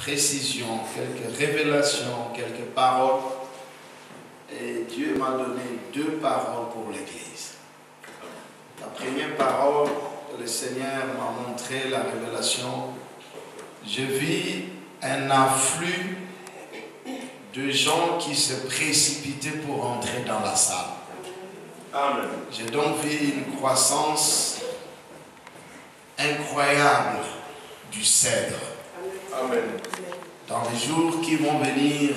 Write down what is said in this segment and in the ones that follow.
précisions, quelques révélations, quelques paroles. Et Dieu m'a donné 2 paroles pour l'Église. La première parole, le Seigneur m'a montré la révélation. Je vis un afflux de gens qui se précipitaient pour entrer dans la salle. Amen. J'ai donc vu une croissance incroyable du cèdre. Amen. Dans les jours qui vont venir,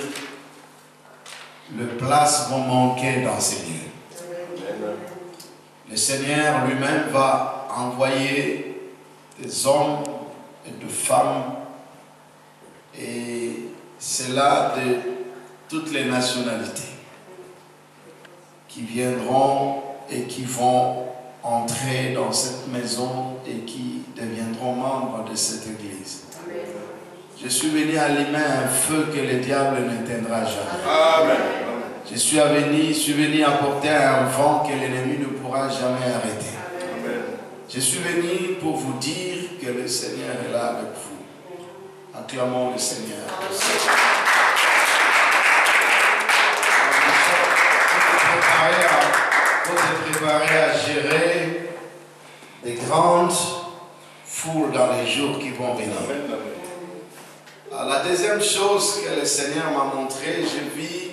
les places vont manquer dans ces lieux. Amen. Le Seigneur lui-même va envoyer des hommes et des femmes, et c'est là de toutes les nationalités qui viendront et qui vont entrer dans cette maison et qui deviendront membres de cette église. Amen. Je suis venu allumer un feu que le diable n'éteindra jamais. Amen. Je suis venu apporter un vent que l'ennemi ne pourra jamais arrêter. Amen. Je suis venu pour vous dire que le Seigneur est là avec vous. Acclamons le Seigneur. Vous êtes préparés à gérer des grandes foules dans les jours qui vont venir. Amen. Alors, la deuxième chose que le Seigneur m'a montré, je vis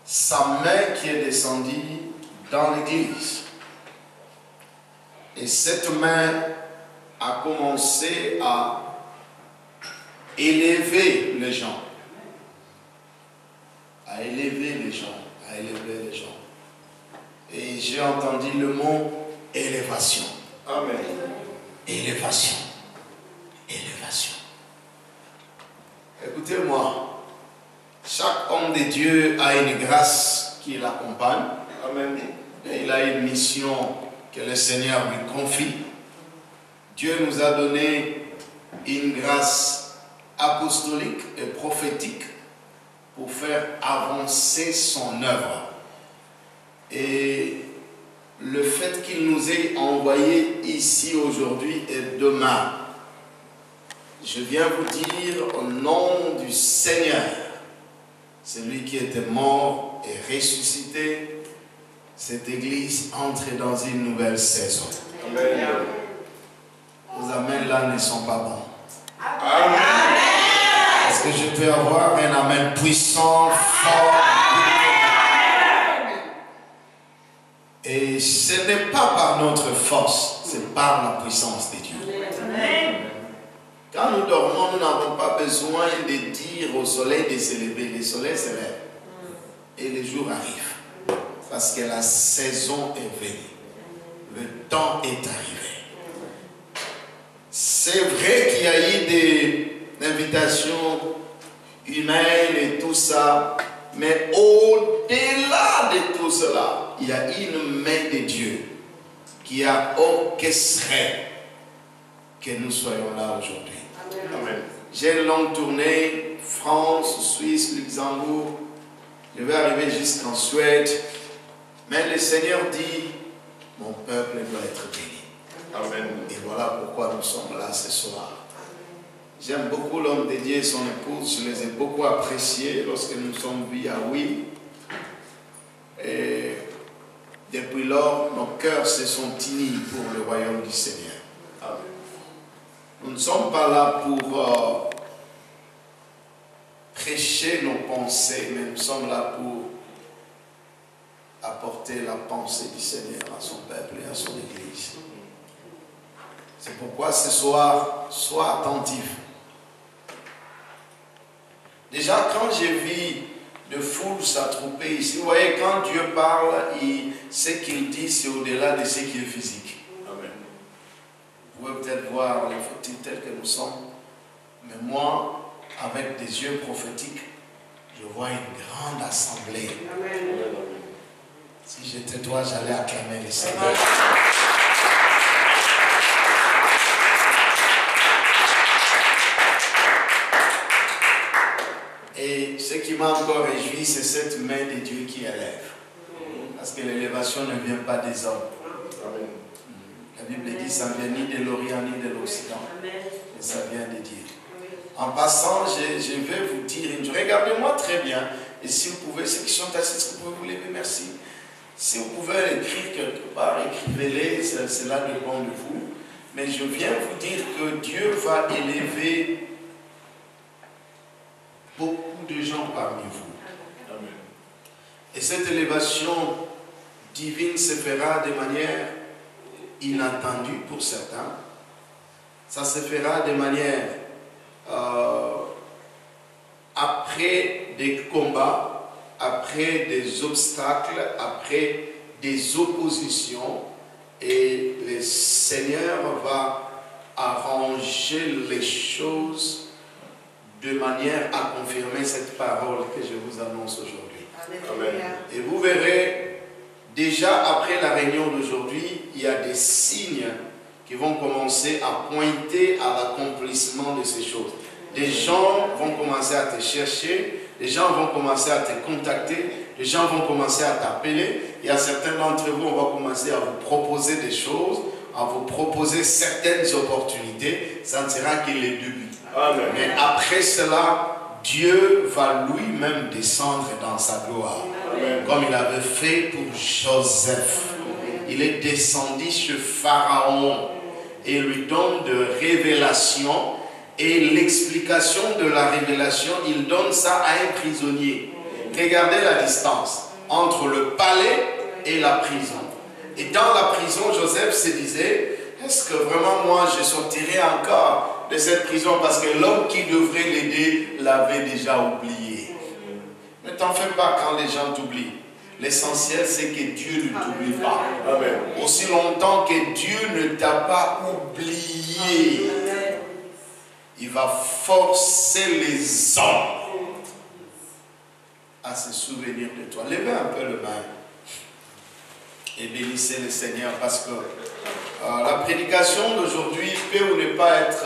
sa main qui est descendue dans l'église. Et cette main a commencé à élever les gens. À élever les gens. À élever les gens. Et j'ai entendu le mot élévation. Amen. Élévation. Élévation. Écoutez-moi, chaque homme de Dieu a une grâce qui l'accompagne. Amen. Et il a une mission que le Seigneur lui confie. Dieu nous a donné une grâce apostolique et prophétique pour faire avancer son œuvre. Et le fait qu'il nous ait envoyés ici aujourd'hui et demain, je viens vous dire au nom du Seigneur, celui qui était mort et ressuscité, cette église entre dans une nouvelle saison. Amen. Vos amens là ne sont pas bons. Amen. Est-ce que je peux avoir un amen puissant, fort? Et ce n'est pas par notre force, c'est par la puissance de Dieu. Quand nous dormons, nous n'avons pas besoin de dire au soleil de s'élever. Le soleil se lève et le jour arrive. Parce que la saison est venue. Le temps est arrivé. C'est vrai qu'il y a eu des invitations humaines et tout ça. Mais au-delà de tout cela, il y a une main de Dieu qui a orchestré que nous soyons là aujourd'hui. Amen. J'ai une longue tournée, France, Suisse, Luxembourg. Je vais arriver jusqu'en Suède. Mais le Seigneur dit, mon peuple doit être béni. Amen. Et voilà pourquoi nous sommes là ce soir. J'aime beaucoup l'homme de Dieu et son épouse. Je les ai beaucoup appréciés lorsque nous sommes vus à Oui. Et depuis lors, nos cœurs se sont unis pour le royaume du Seigneur. Amen. Nous ne sommes pas là pour prêcher nos pensées, mais nous sommes là pour apporter la pensée du Seigneur à son peuple et à son Église. C'est pourquoi ce soir, sois attentif. Déjà, quand j'ai vu de foules s'attrouper ici, vous voyez, quand Dieu parle, ce qu'il dit, c'est au-delà de ce qui est physique. Amen. Vous pouvez peut-être voir les photos telles que nous sommes, mais moi, avec des yeux prophétiques, je vois une grande assemblée. Si j'étais toi, j'allais acclamer le Seigneur. Et ce qui m'a encore réjoui, c'est cette main de Dieu qui élève. Parce que l'élévation ne vient pas des hommes. Amen. La Bible dit que ça ne vient ni de l'Orient ni de l'Occident. Mais ça vient de Dieu. En passant, je vais vous dire, regardez-moi très bien. Et si vous pouvez, ceux qui sont assis, est-ce que vous pouvez vous lever? Merci. Si vous pouvez écrire quelque part, écrivez-les, cela dépend de vous. Mais je viens vous dire que Dieu va élever beaucoup de gens parmi vous. Amen. Et cette élévation divine se fera de manière inattendue pour certains. Ça se fera de manière après des combats, après des obstacles, après des oppositions. Et le Seigneur va arranger les choses de manière à confirmer cette parole que je vous annonce aujourd'hui. Amen. Et vous verrez, déjà après la réunion d'aujourd'hui, il y a des signes qui vont commencer à pointer à l'accomplissement de ces choses. Des gens vont commencer à te chercher, des gens vont commencer à te contacter, des gens vont commencer à t'appeler. Il y a certains d'entre vous, on va commencer à vous proposer des choses, à vous proposer certaines opportunités. Ça ne sera que les débuts. Amen. Mais après cela, Dieu va lui-même descendre dans sa gloire. Amen. Comme il avait fait pour Joseph. Il est descendu chez Pharaon et lui donne de révélations. Et l'explication de la révélation, il donne ça à un prisonnier. Regardez la distance entre le palais et la prison. Et dans la prison, Joseph se disait, est-ce que vraiment moi je sortirai encore de cette prison parce que l'homme qui devrait l'aider l'avait déjà oublié. Ne t'en fais pas quand les gens t'oublient. L'essentiel c'est que Dieu ne t'oublie pas. Amen. Aussi longtemps que Dieu ne t'a pas oublié, il va forcer les hommes à se souvenir de toi. Levez un peu le main et bénissez le Seigneur parce que la prédication d'aujourd'hui peut ou ne pas être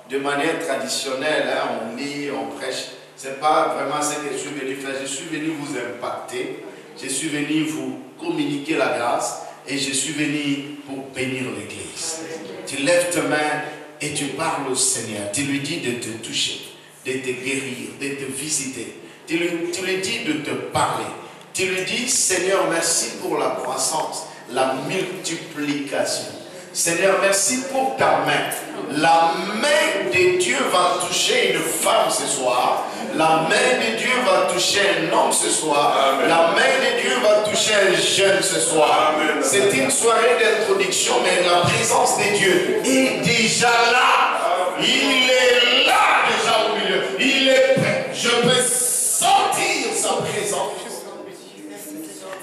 de manière traditionnelle. Hein, on lit, on prêche. Ce n'est pas vraiment ce que je suis venu faire. Je suis venu vous impacter. Je suis venu vous communiquer la grâce et je suis venu pour bénir l'Église. Tu lèves tes mains et tu parles au Seigneur. Tu lui dis de te toucher, de te guérir, de te visiter. Tu lui dis de te parler. Tu lui dis, Seigneur, merci pour la croissance, la multiplication. Seigneur, merci pour ta main. La main de Dieu va toucher une femme ce soir. La main de Dieu va toucher un homme ce soir. Amen. La main de Dieu va toucher un jeune ce soir. C'est une soirée d'introduction, mais la présence de Dieu est déjà là. Amen. Il est là déjà au milieu. Il est prêt. Je peux sentir sa présence.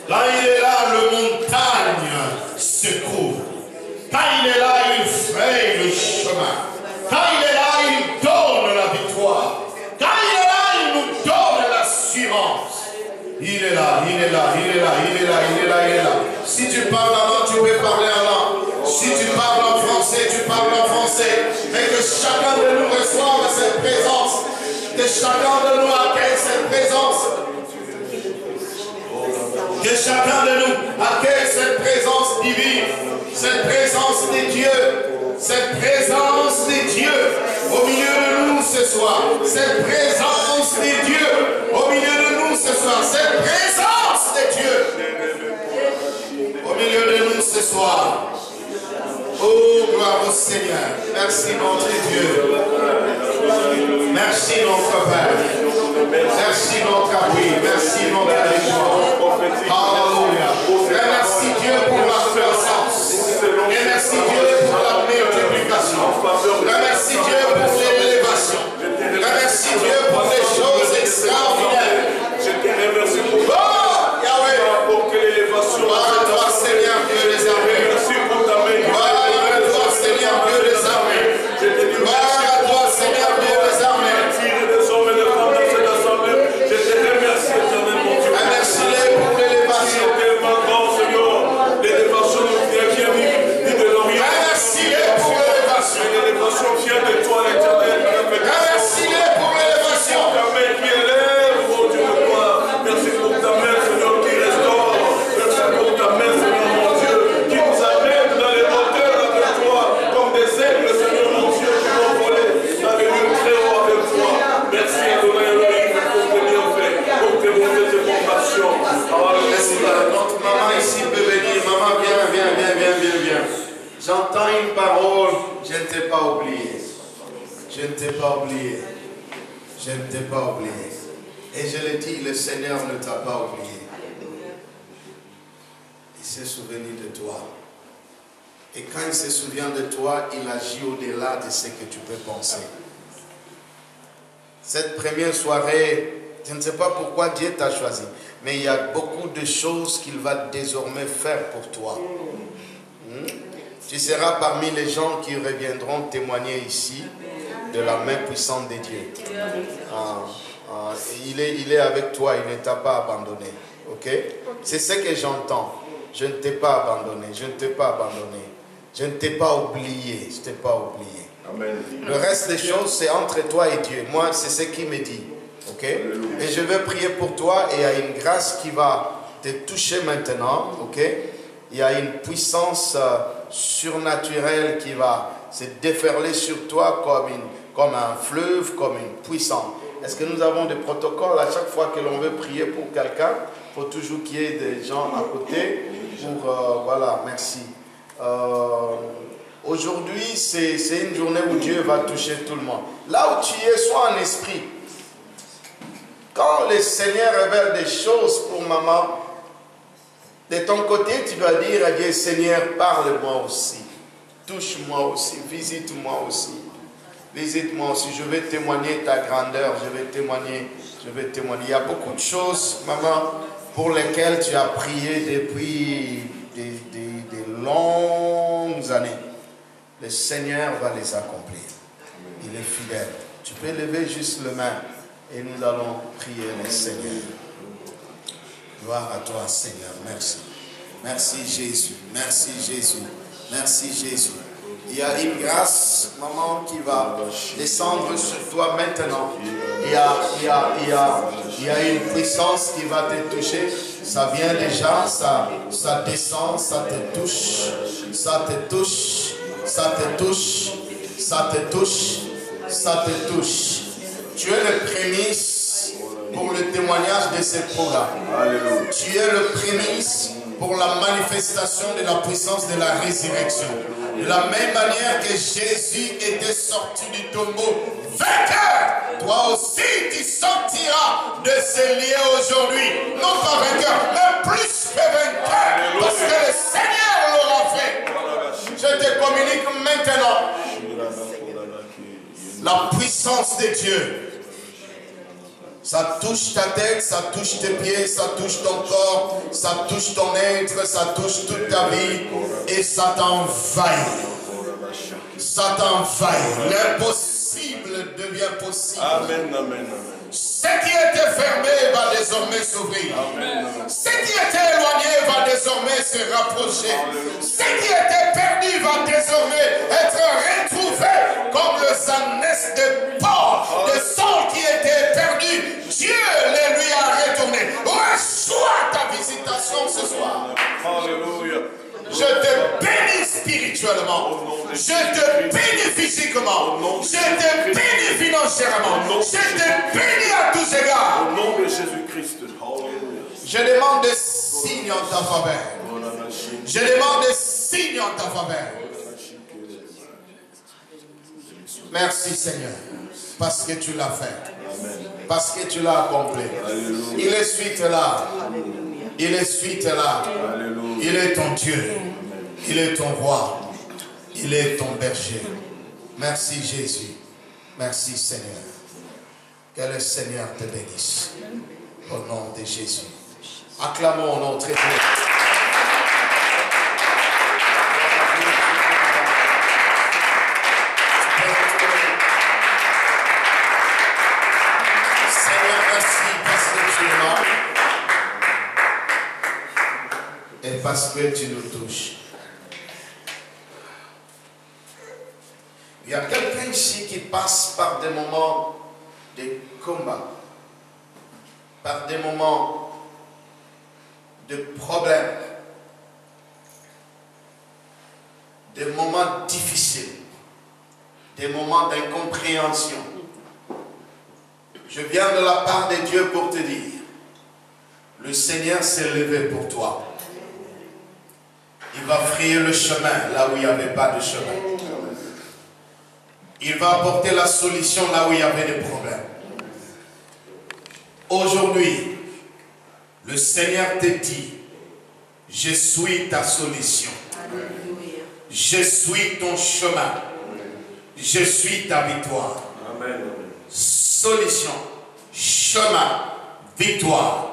Quand il est là, le montagne se couvre. Quand il est là, il fraye le chemin. Quand il est là, il donne la victoire. Quand il est là, il nous donne l'assurance. Il est là, il est là, il est là, il est là, il est là, il est là. Si tu parles en langue, tu peux parler en langue. Si tu parles en français, tu parles en français. Et que chacun de nous reçoive cette présence. Que chacun de nous accueille cette présence. Que chacun de nous accueille cette présence divine, cette présence de Dieu, cette présence de Dieu au milieu de nous ce soir, cette présence de Dieu au milieu de nous ce soir, cette présence de Dieu au milieu de nous ce soir. Oh, gloire au Seigneur. Merci notre Dieu. Merci notre Père. Merci notre appui. Merci notre victoire. Alléluia. Remercie Dieu pour la croissance. Remercie Dieu pour la multiplication. Remercie Dieu pour l'élévation. Remercie Dieu pour les choses extraordinaires. Je te remercie pour Yahweh. pour que l'élévation. Gloire à toi, Seigneur Dieu des armées. Merci pour ta main. Gloire à toi, Seigneur Dieu des armées. Gloire à toi, Seigneur Dieu des armées. Des hommes et des femmes dans cette assemblée. Je te remercie éternellement. Remercie-les pour l'élévation. pas oublié. Je ne t'ai pas oublié. Et je l'ai dit, le Seigneur ne t'a pas oublié. Il s'est souvenu de toi. Et quand il se souvient de toi, il agit au-delà de ce que tu peux penser. Cette première soirée, je ne sais pas pourquoi Dieu t'a choisi, mais il y a beaucoup de choses qu'il va désormais faire pour toi. Tu seras parmi les gens qui reviendront témoigner ici de la main puissante de Dieu. Il est avec toi, il ne t'a pas abandonné. Ok? C'est ce que j'entends. Je ne t'ai pas abandonné, je ne t'ai pas abandonné. Je ne t'ai pas oublié, je ne t'ai pas oublié. Amen. Le reste des choses, c'est entre toi et Dieu. Moi, c'est ce qu'il me dit. Ok? Et je vais prier pour toi et il y a une grâce qui va te toucher maintenant. Ok? Il y a une puissance surnaturelle qui va se déferler sur toi comme un fleuve, comme une puissance. Est-ce que nous avons des protocoles à chaque fois que l'on veut prier pour quelqu'un? Il faut toujours qu'il y ait des gens à côté pour... voilà, merci. Aujourd'hui, c'est une journée où Dieu va toucher tout le monde. Là où tu es, sois en esprit. Quand le Seigneur révèle des choses pour maman, de ton côté, tu dois dire à Dieu, Seigneur, parle-moi aussi. Touche-moi aussi, visite-moi aussi. Visite-moi aussi, je vais témoigner ta grandeur, je vais témoigner. Il y a beaucoup de choses, maman, pour lesquelles tu as prié depuis des longues années. Le Seigneur va les accomplir. Il est fidèle. Tu peux lever juste le main et nous allons prier le Seigneur. Gloire à toi, Seigneur. Merci. Merci, Jésus. Merci, Jésus. Merci, Jésus. Il y a une grâce, maman, qui va descendre sur toi maintenant. Il y a une puissance qui va te toucher. Ça vient déjà, ça descend, ça te touche. Ça te touche. Ça te touche. Ça te touche. Ça te touche. Tu es le prémisse pour le témoignage de ce programme. Alléluia. Tu es le prémisse pour la manifestation de la puissance de la résurrection. De la même manière que Jésus était sorti du tombeau vainqueur, toi aussi tu sortiras de ce lieu aujourd'hui. Non pas vainqueur, mais plus que vainqueur. Parce que le Seigneur l'aura fait. Je te communique maintenant la puissance de Dieu. Ça touche ta tête, ça touche tes pieds, ça touche ton corps, ça touche ton être, ça touche toute ta vie et ça t'envahit. Ça t'envahit. L'impossible devient possible. Amen, amen, amen. Ce qui était fermé va désormais s'ouvrir. Ce qui était éloigné va désormais se rapprocher. Ce qui était perdu va désormais être retrouvé comme le ânesse de porc, de sang qui était perdu. Dieu les lui a retourné. Reçois ta visitation ce soir. Alléluia. Je te bénis spirituellement. Je te bénis physiquement. Je te bénis financièrement. Je te bénis à tous égards. Au nom de Jésus-Christ. Alléluia. Je demande des signes en ta faveur. Je demande des signes en ta faveur. Merci Seigneur. Parce que tu l'as fait. Parce que tu l'as accompli. Il est suite là. Il est suite là. Il est ton Dieu. Il est ton roi. Il est ton berger. Merci Jésus. Merci Seigneur. Que le Seigneur te bénisse. Au nom de Jésus. Acclamons notre Dieu. Seigneur, merci parce que tu es là. Et parce que tu nous touches. Il y a quelqu'un ici qui passe par des moments de combat, par des moments de problèmes, des moments difficiles, des moments d'incompréhension. Je viens de la part de Dieu pour te dire, le Seigneur s'est levé pour toi. Il va frayer le chemin là où il n'y avait pas de chemin. Il va apporter la solution là où il y avait des problèmes. Aujourd'hui, le Seigneur te dit, je suis ta solution. Je suis ton chemin. Je suis ta victoire. Amen. Solution, chemin, victoire.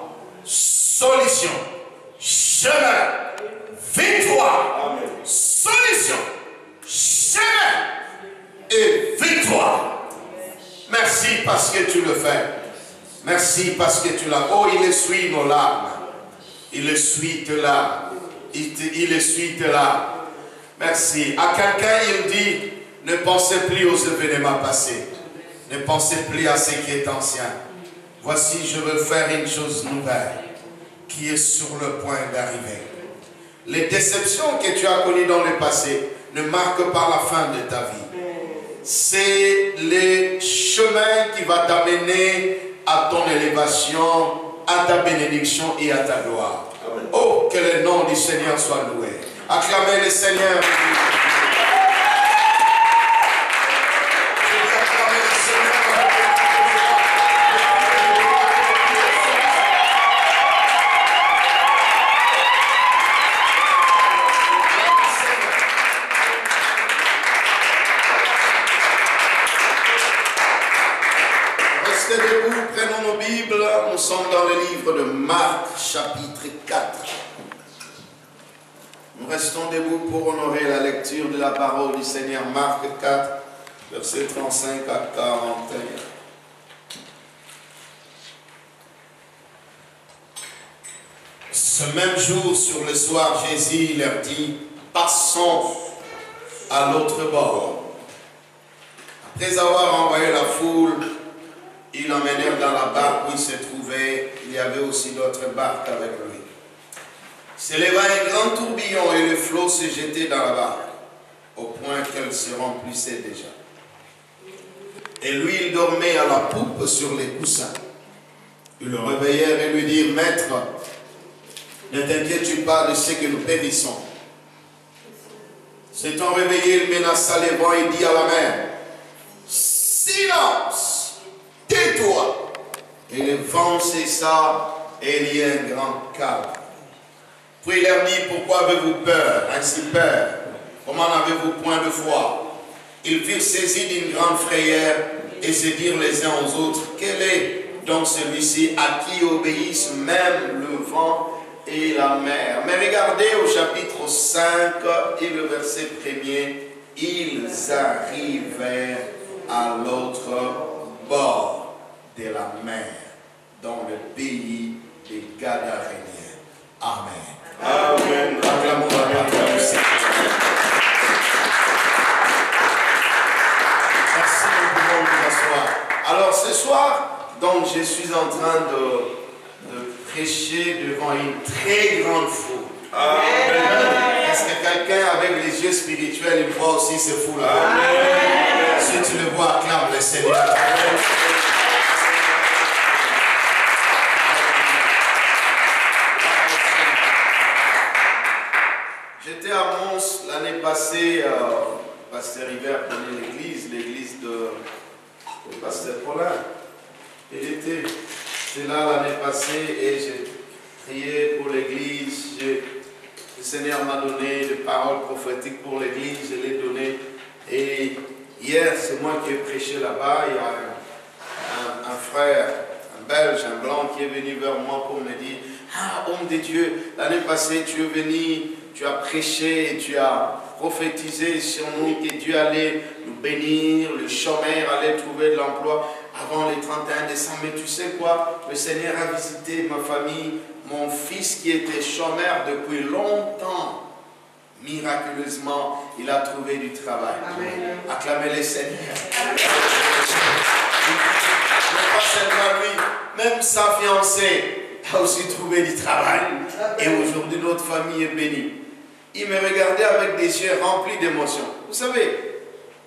Solution, chemin, victoire. Amen. Solution, chemin et victoire. Merci parce que tu le fais. Merci parce que tu l'as. Oh, il essuie nos larmes. Il essuie tes larmes. Il essuie tes larmes. Merci. À quelqu'un, il dit, ne pensez plus aux événements passés. Ne pensez plus à ce qui est ancien. Voici, je veux faire une chose nouvelle qui est sur le point d'arriver. Les déceptions que tu as connues dans le passé ne marquent pas la fin de ta vie. C'est le chemin qui va t'amener à ton élévation, à ta bénédiction et à ta gloire. Amen. Oh, que le nom du Seigneur soit loué. Acclamez le Seigneur. Restez debout, prenons nos Bibles. Nous sommes dans le livre de Marc, chapitre 4. Nous restons debout pour honorer la lecture de la parole du Seigneur. Marc 4, versets 35 à 41. Ce même jour, sur le soir, Jésus leur dit, passons à l'autre bord. Après avoir envoyé la foule, ils l'emmenèrent dans la barque où il se trouvait. Il y avait aussi d'autres barques avec lui. S'éleva un grand tourbillon et le flot se jetait dans la barque, au point qu'elle se remplissait déjà. Et lui, il dormait à la poupe sur les coussins. Ils le réveillèrent et lui dirent, Maître, ne t'inquiètes-tu pas de ce que nous périssons. S'étant réveillé, il menaça les vents et dit à la mer, silence, tais-toi. Et le vent cessa et il y eut un grand calme. Puis il leur dit, pourquoi avez-vous peur, ainsi peur? Comment n'avez-vous point de foi? Ils furent saisis d'une grande frayeur et se dirent les uns aux autres, quel est donc celui-ci à qui obéissent même le vent et la mer? Mais regardez au chapitre 5 et le verset 1er, ils arrivèrent à l'autre bord de la mer, dans le pays des Gadaréniens. Amen. Amen. Acclamons la parole du Seigneur. Merci, nous pouvons nous asseoir. Alors ce soir, donc je suis en train de prêcher devant une très grande foule. Amen. Est-ce que quelqu'un avec les yeux spirituels, il voit aussi ces foules-là? Si tu le vois, acclame le Seigneur. Amen. J'étais à Mons l'année passée, Pasteur Hiver prenait l'église de Pasteur Paulin. J'étais là l'année passée et j'ai prié pour l'église. Le Seigneur m'a donné des paroles prophétiques pour l'église, je l'ai donné. Et hier, c'est moi qui ai prêché là-bas. Il y a un frère, un Belge, un blanc qui est venu vers moi pour me dire, ah, homme de Dieu, l'année passée, tu es venu, tu as prêché et tu as prophétisé sur nous que Dieu allait nous bénir, le chômeur allait trouver de l'emploi avant le 31 décembre. Mais tu sais quoi? Le Seigneur a visité ma famille, mon fils qui était chômeur depuis longtemps. Miraculeusement, il a trouvé du travail. Amen. Acclamez le Seigneur. Mais pas seulement lui, même sa fiancée a aussi trouvé du travail. Et aujourd'hui, notre famille est bénie. Il me regardait avec des yeux remplis d'émotions. Vous savez,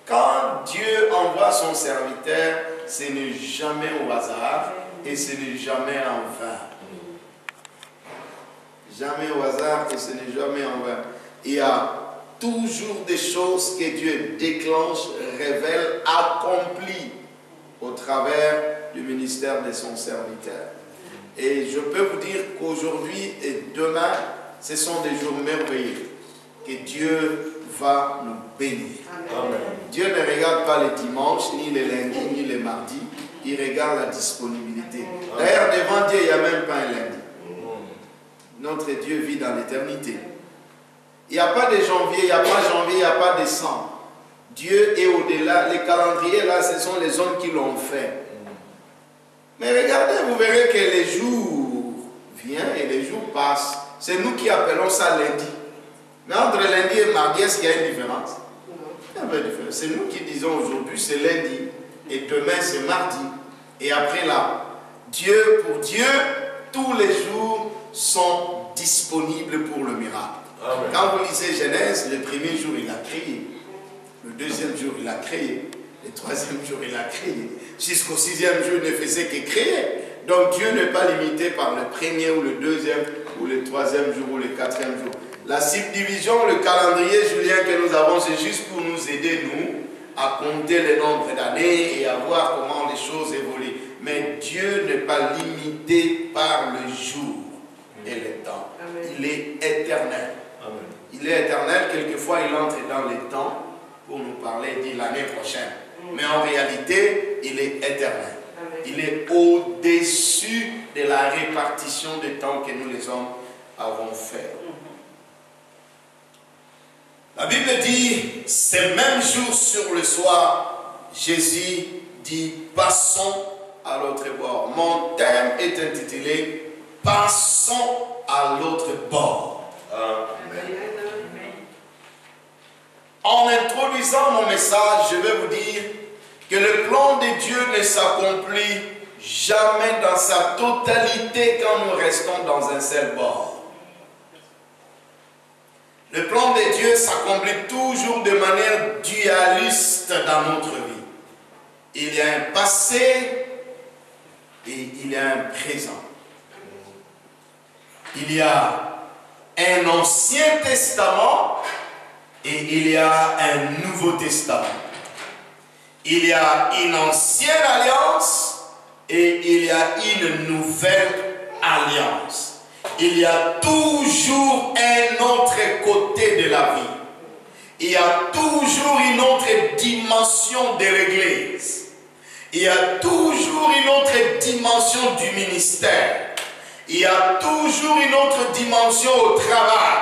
quand Dieu envoie son serviteur, ce n'est jamais au hasard et ce n'est jamais en vain. Jamais au hasard et ce n'est jamais en vain. Il y a toujours des choses que Dieu déclenche, révèle, accomplit au travers du ministère de son serviteur. Et je peux vous dire qu'aujourd'hui et demain, ce sont des jours merveilleux que Dieu va nous bénir. Amen. Dieu ne regarde pas les dimanches, ni les lundis, ni les mardis. Il regarde la disponibilité. D'ailleurs, devant Dieu, il n'y a même pas un lundi. Notre Dieu vit dans l'éternité. Il n'y a pas de janvier, il n'y a pas janvier, il n'y a pas décembre. Dieu est au-delà. Les calendriers, là, ce sont les hommes qui l'ont fait. Mais regardez, vous verrez que les jours viennent et les jours passent. C'est nous qui appelons ça lundi. Mais entre lundi et mardi, est-ce qu'il y a une différence? Il y a pas de différence. C'est nous qui disons aujourd'hui c'est lundi et demain c'est mardi. Et après là, pour Dieu, tous les jours sont disponibles pour le miracle. Amen. Quand vous lisez Genèse, le premier jour il a créé, le deuxième jour il a créé, le troisième jour il a créé, jusqu'au sixième jour il ne faisait que créer. Donc Dieu n'est pas limité par le premier ou le deuxième ou le troisième jour ou le quatrième jour. La subdivision, le calendrier julien que nous avons, c'est juste pour nous aider, nous, à compter le nombre d'années et à voir comment les choses évoluent. Mais Dieu n'est pas limité par le jour et le temps. Amen. Il est éternel. Amen. Il est éternel. Quelquefois, il entre dans les temps pour nous parler, il dit l'année prochaine. Mais en réalité, il est éternel. Amen. Il est au-dessus de la répartition des temps que nous, les hommes, avons fait. La Bible dit, ce même jour sur le soir, Jésus dit, passons à l'autre bord. Mon thème est intitulé, passons à l'autre bord. Amen. En introduisant mon message, je vais vous dire que le plan de Dieu ne s'accomplit jamais dans sa totalité quand nous restons dans un seul bord. Le plan de Dieu s'accomplit toujours de manière dualiste dans notre vie. Il y a un passé et il y a un présent. Il y a un Ancien Testament et il y a un Nouveau Testament. Il y a une ancienne alliance et il y a une nouvelle alliance. Il y a toujours un autre côté de la vie. Il y a toujours une autre dimension de l'Église. Il y a toujours une autre dimension du ministère. Il y a toujours une autre dimension au travail.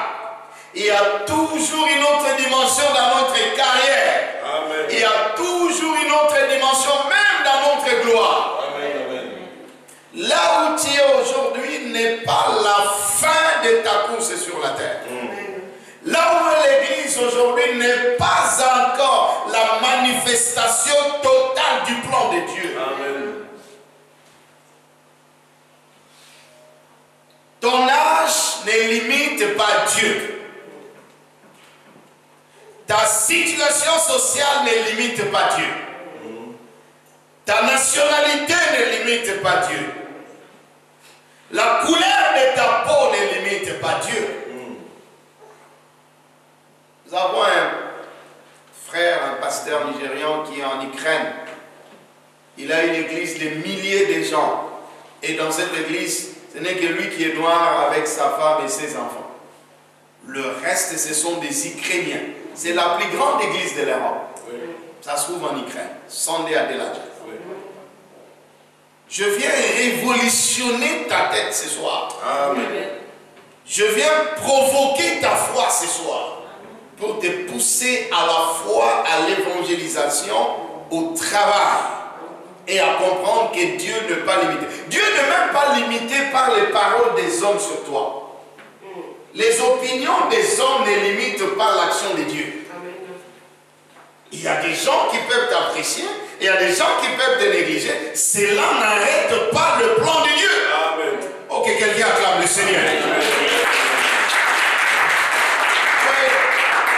Il y a toujours une autre dimension dans notre carrière. Amen. Il y a toujours une autre dimension même dans notre gloire. Là où tu es aujourd'hui n'est pas la fin de ta course sur la terre. Là où est l'Église aujourd'hui n'est pas encore la manifestation totale du plan de Dieu. Amen. Ton âge ne limite pas Dieu. Ta situation sociale ne limite pas Dieu. Ta nationalité ne limite pas Dieu. La couleur de ta peau ne limite pas Dieu. Nous avons un frère, un pasteur nigérian qui est en Ukraine. Il a une église de milliers de gens. Et dans cette église, ce n'est que lui qui est noir avec sa femme et ses enfants. Le reste, ce sont des Ukrainiens. C'est la plus grande église de l'Europe. Ça se trouve en Ukraine. Sunday Adelaide. Je viens révolutionner ta tête ce soir. Amen. Je viens provoquer ta foi ce soir pour te pousser à la foi, à l'évangélisation, au travail et à comprendre que Dieu n'est pas limité. Dieu n'est même pas limité par les paroles des hommes sur toi. Les opinions des hommes ne limitent pas l'action de Dieu. Il y a des gens qui peuvent t'apprécier, il y a des gens qui peuvent te négliger. Cela n'arrête pas le plan de Dieu. Amen. Ok, quelqu'un acclame le Seigneur.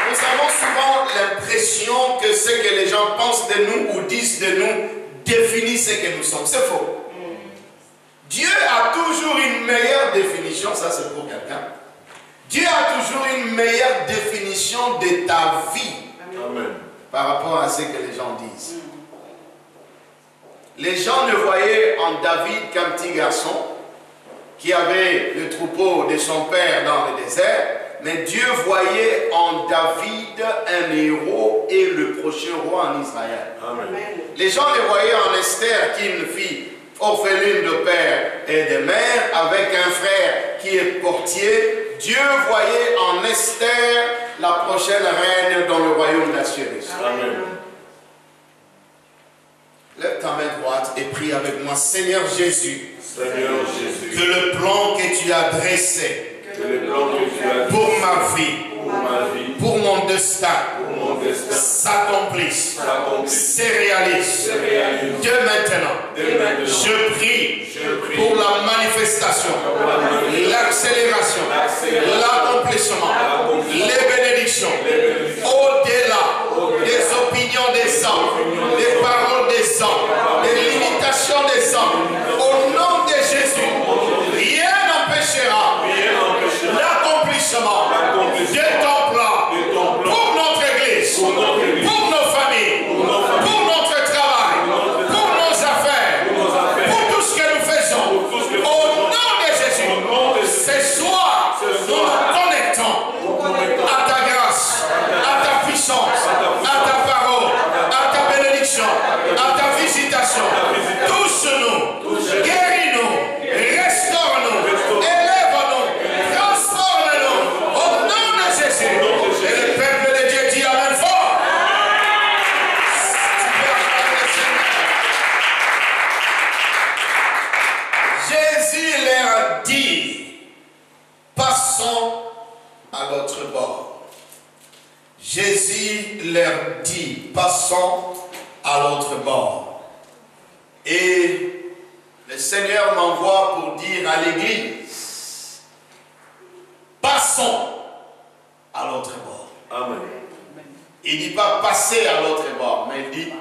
Nous avons souvent l'impression que ce que les gens pensent de nous ou disent de nous définit ce que nous sommes. C'est faux. Dieu a toujours une meilleure définition, ça c'est pour quelqu'un. Dieu a toujours une meilleure définition de ta vie. Amen. Par rapport à ce que les gens disent. Les gens le voyaient en David qu'un petit garçon qui avait le troupeau de son père dans le désert, mais Dieu voyait en David un héros et le prochain roi en Israël. Amen. Les gens le voyaient en Esther, qui est une fille orpheline de père et de mère, avec un frère qui est portier. Dieu voyait en Esther la prochaine reine dans le royaume d'Assyrus. Amen. Lève ta main droite et prie avec moi. Seigneur Jésus, Seigneur Jésus, que le plan que tu as dressé que le plan que tu as pour ma vie, pour ma vie, pour mon destin, pour mon destin, s'accomplisse, s'accomplisse, se réalise. se réalise. De maintenant, Dès maintenant, je prie je prie pour la manifestation, l'accélération, l'accomplissement, les bénédictions, au-delà des opinions des hommes, des paroles des hommes, des limitations des hommes. Au nom de Jésus, rien n'empêchera l'accomplissement de ton plan pour notre Église, pour nos familles, pour notre travail, pour nos affaires, pour tout ce que nous faisons. Au nom de Jésus, ce soir, nous nous connectons à ta grâce, à ta puissance, à ta parole, à ta bénédiction, à ta visitation. Touche-nous, guéris-nous, restaure-nous, élève-nous, transforme-nous. Au nom de Jésus. Et le peuple de Dieu dit Amen fort. Jésus leur dit, passons à l'autre bord. Jésus leur dit, passons à l'autre bord. Et le Seigneur m'envoie pour dire à l'Église, passons à l'autre bord. Amen. Il ne dit pas passer à l'autre bord, mais il dit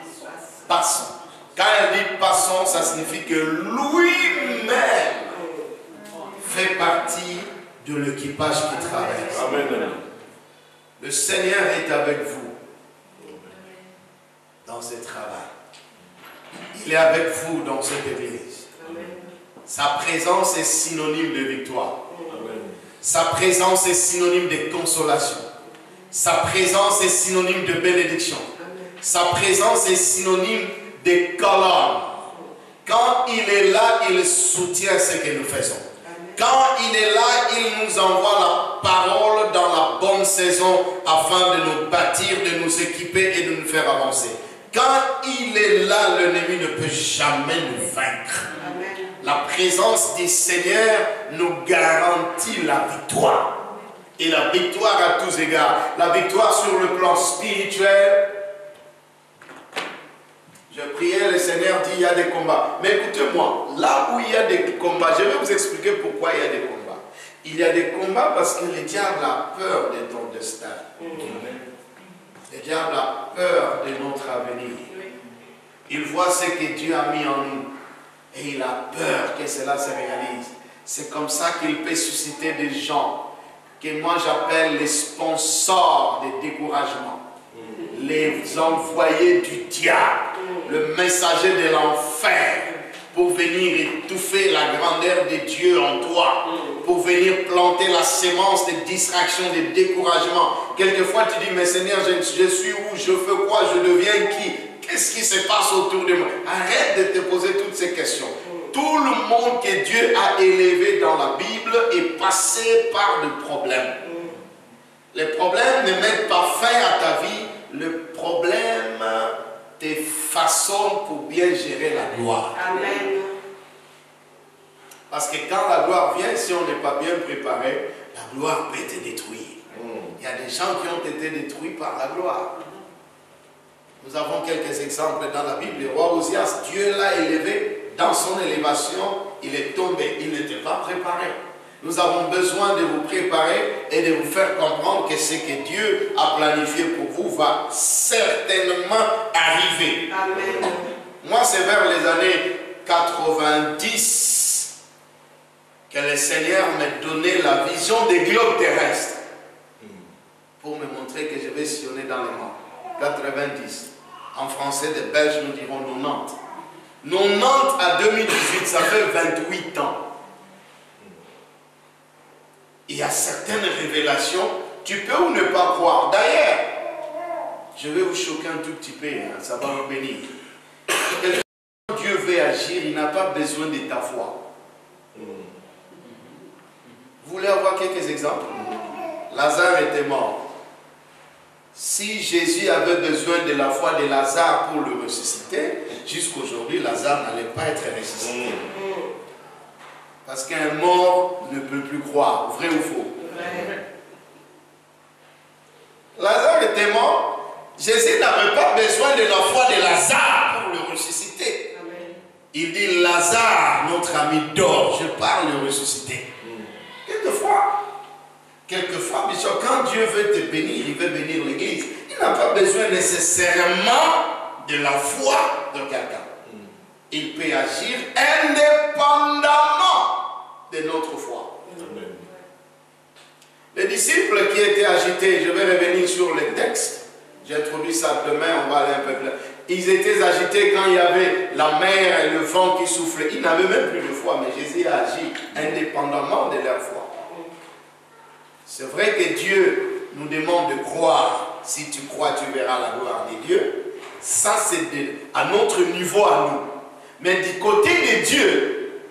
passons. Quand il dit passons, ça signifie que lui-même fait partie de l'équipage qui traverse. Amen. Le Seigneur est avec vous dans ce travail. Il est avec vous dans cette église. Sa présence est synonyme de victoire. Amen. Sa présence est synonyme de consolation. Sa présence est synonyme de bénédiction. Sa présence est synonyme de colonne. Quand il est là, il soutient ce que nous faisons. Quand il est là, il nous envoie la parole dans la bonne saison afin de nous bâtir, de nous équiper et de nous faire avancer. Quand il est là, l'ennemi ne peut jamais nous vaincre. La présence du Seigneur nous garantit la victoire. Et la victoire à tous égards. La victoire sur le plan spirituel. Je priais, le Seigneur dit il y a des combats. Mais écoutez-moi, là où il y a des combats, je vais vous expliquer pourquoi il y a des combats. Il y a des combats parce que le diable a peur de ton destin. Le diable a peur de notre avenir. Il voit ce que Dieu a mis en nous. Et il a peur que cela se réalise. C'est comme ça qu'il peut susciter des gens que moi j'appelle les sponsors de découragement. Les envoyés du diable, le messager de l'enfer, pour venir étouffer la grandeur de Dieu en toi, pour venir planter la sémence de distraction, de découragement. Quelquefois tu dis, mais Seigneur, je suis où, je fais quoi, je deviens qui, qu'est-ce qui se passe autour de moi? Arrête de te poser toutes ces questions. Tout le monde que Dieu a élevé dans la Bible est passé par des problèmes. Les problèmes ne mettent pas fin à ta vie, le problème te façonne pour bien gérer la gloire. Amen. Parce que quand la gloire vient, si on n'est pas bien préparé, la gloire peut te détruire. Il y a des gens qui ont été détruits par la gloire. Nous avons quelques exemples dans la Bible. Le roi Osias, Dieu l'a élevé. Dans son élévation, il est tombé. Il n'était pas préparé. Nous avons besoin de vous préparer et de vous faire comprendre que ce que Dieu a planifié pour vous va certainement arriver. Amen. Moi, c'est vers les années 90 que le Seigneur m'ait donné la vision des globes terrestres pour me montrer que je vais sillonner dans les monts. 90. En français, des Belges nous diront 90. 90 à 2018, ça fait 28 ans. Il y a certaines révélations, tu peux ou ne pas croire. D'ailleurs, je vais vous choquer un tout petit peu, hein, ça va vous bénir. Quand Dieu veut agir, il n'a pas besoin de ta foi. Vous voulez avoir quelques exemples? Lazare était mort. Si Jésus avait besoin de la foi de Lazare pour le ressusciter, jusqu'aujourd'hui, Lazare n'allait pas être ressuscité. Parce qu'un mort ne peut plus croire, vrai ou faux? Lazare était mort. Jésus n'avait pas besoin de la foi de Lazare pour le ressusciter. Il dit, Lazare, notre ami, dort, je pars le ressusciter. Quelquefois, Bishop, quand Dieu veut te bénir, il veut bénir l'Église. Il n'a pas besoin nécessairement de la foi de quelqu'un. Il peut agir indépendamment de notre foi. Amen. Les disciples qui étaient agités, je vais revenir sur les textes. J'introduis ça demain, on va aller un peu plus. Ils étaient agités quand il y avait la mer et le vent qui soufflaient. Ils n'avaient même plus de foi, mais Jésus a agi indépendamment de leur foi. C'est vrai que Dieu nous demande de croire. Si tu crois, tu verras la gloire de Dieu. Ça, c'est à notre niveau à nous. Mais du côté de Dieu,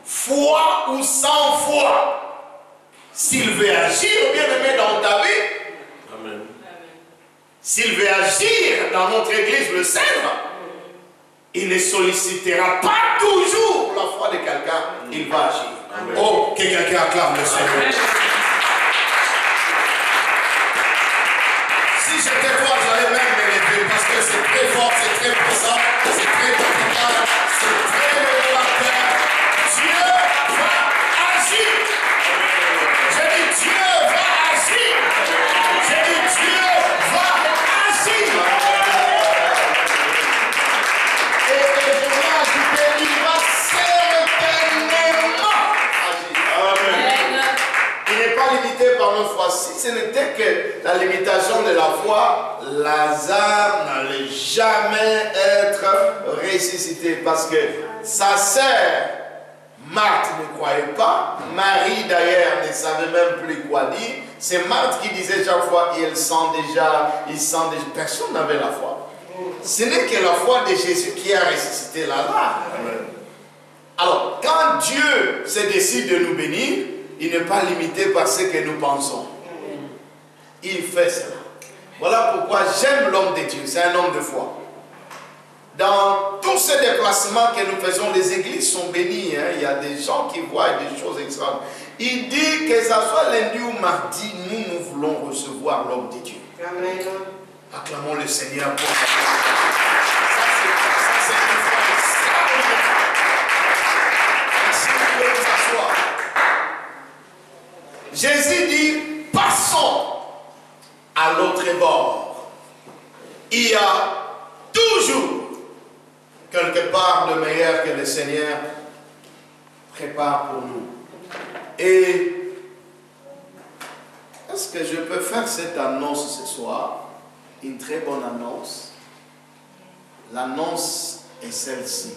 foi ou sans foi, s'il veut agir, bien aimé, dans ta vie, amen. S'il veut agir dans notre église, le Seigneur, il ne sollicitera pas toujours la foi de quelqu'un, il va agir. Amen. Oh, que quelqu'un acclame le Seigneur. Si j'étais toi, j'allais même me lever parce que c'est très fort, c'est très puissant, c'est très capital, c'est très révélateur. Dieu va agir. J'ai dit Dieu va agir. J'ai dit Dieu va agir. Et je vais ajouter, il va certainement agir. Amen. Il n'est pas limité par notre foi. Si ce n'était que la limitation de la foi, Lazare n'allait jamais être ressuscité parce que sa sœur Marthe ne croyait pas. Marie d'ailleurs ne savait même plus quoi dire. C'est Marthe qui disait chaque fois, il sent déjà. Personne n'avait la foi. Ce n'est que la foi de Jésus qui a ressuscité Lazare. Alors, quand Dieu se décide de nous bénir, il n'est pas limité par ce que nous pensons. Il fait cela. Voilà pourquoi j'aime l'homme de Dieu. C'est un homme de foi. Dans tous ces déplacements que nous faisons, les églises sont bénies. Hein. Il y a des gens qui voient des choses extraordinaires. Il dit que ce soit lundi ou mardi, nous voulons recevoir l'homme de Dieu. Amen. Acclamons le Seigneur pour ça. Ça, c'est une foi extraordinaire. Merci de nous asseoir. Jésus dit, passons à l'autre bord. Il y a toujours quelque part de meilleur que le Seigneur prépare pour nous. Et est-ce que je peux faire cette annonce ce soir? Une très bonne annonce. L'annonce est celle-ci.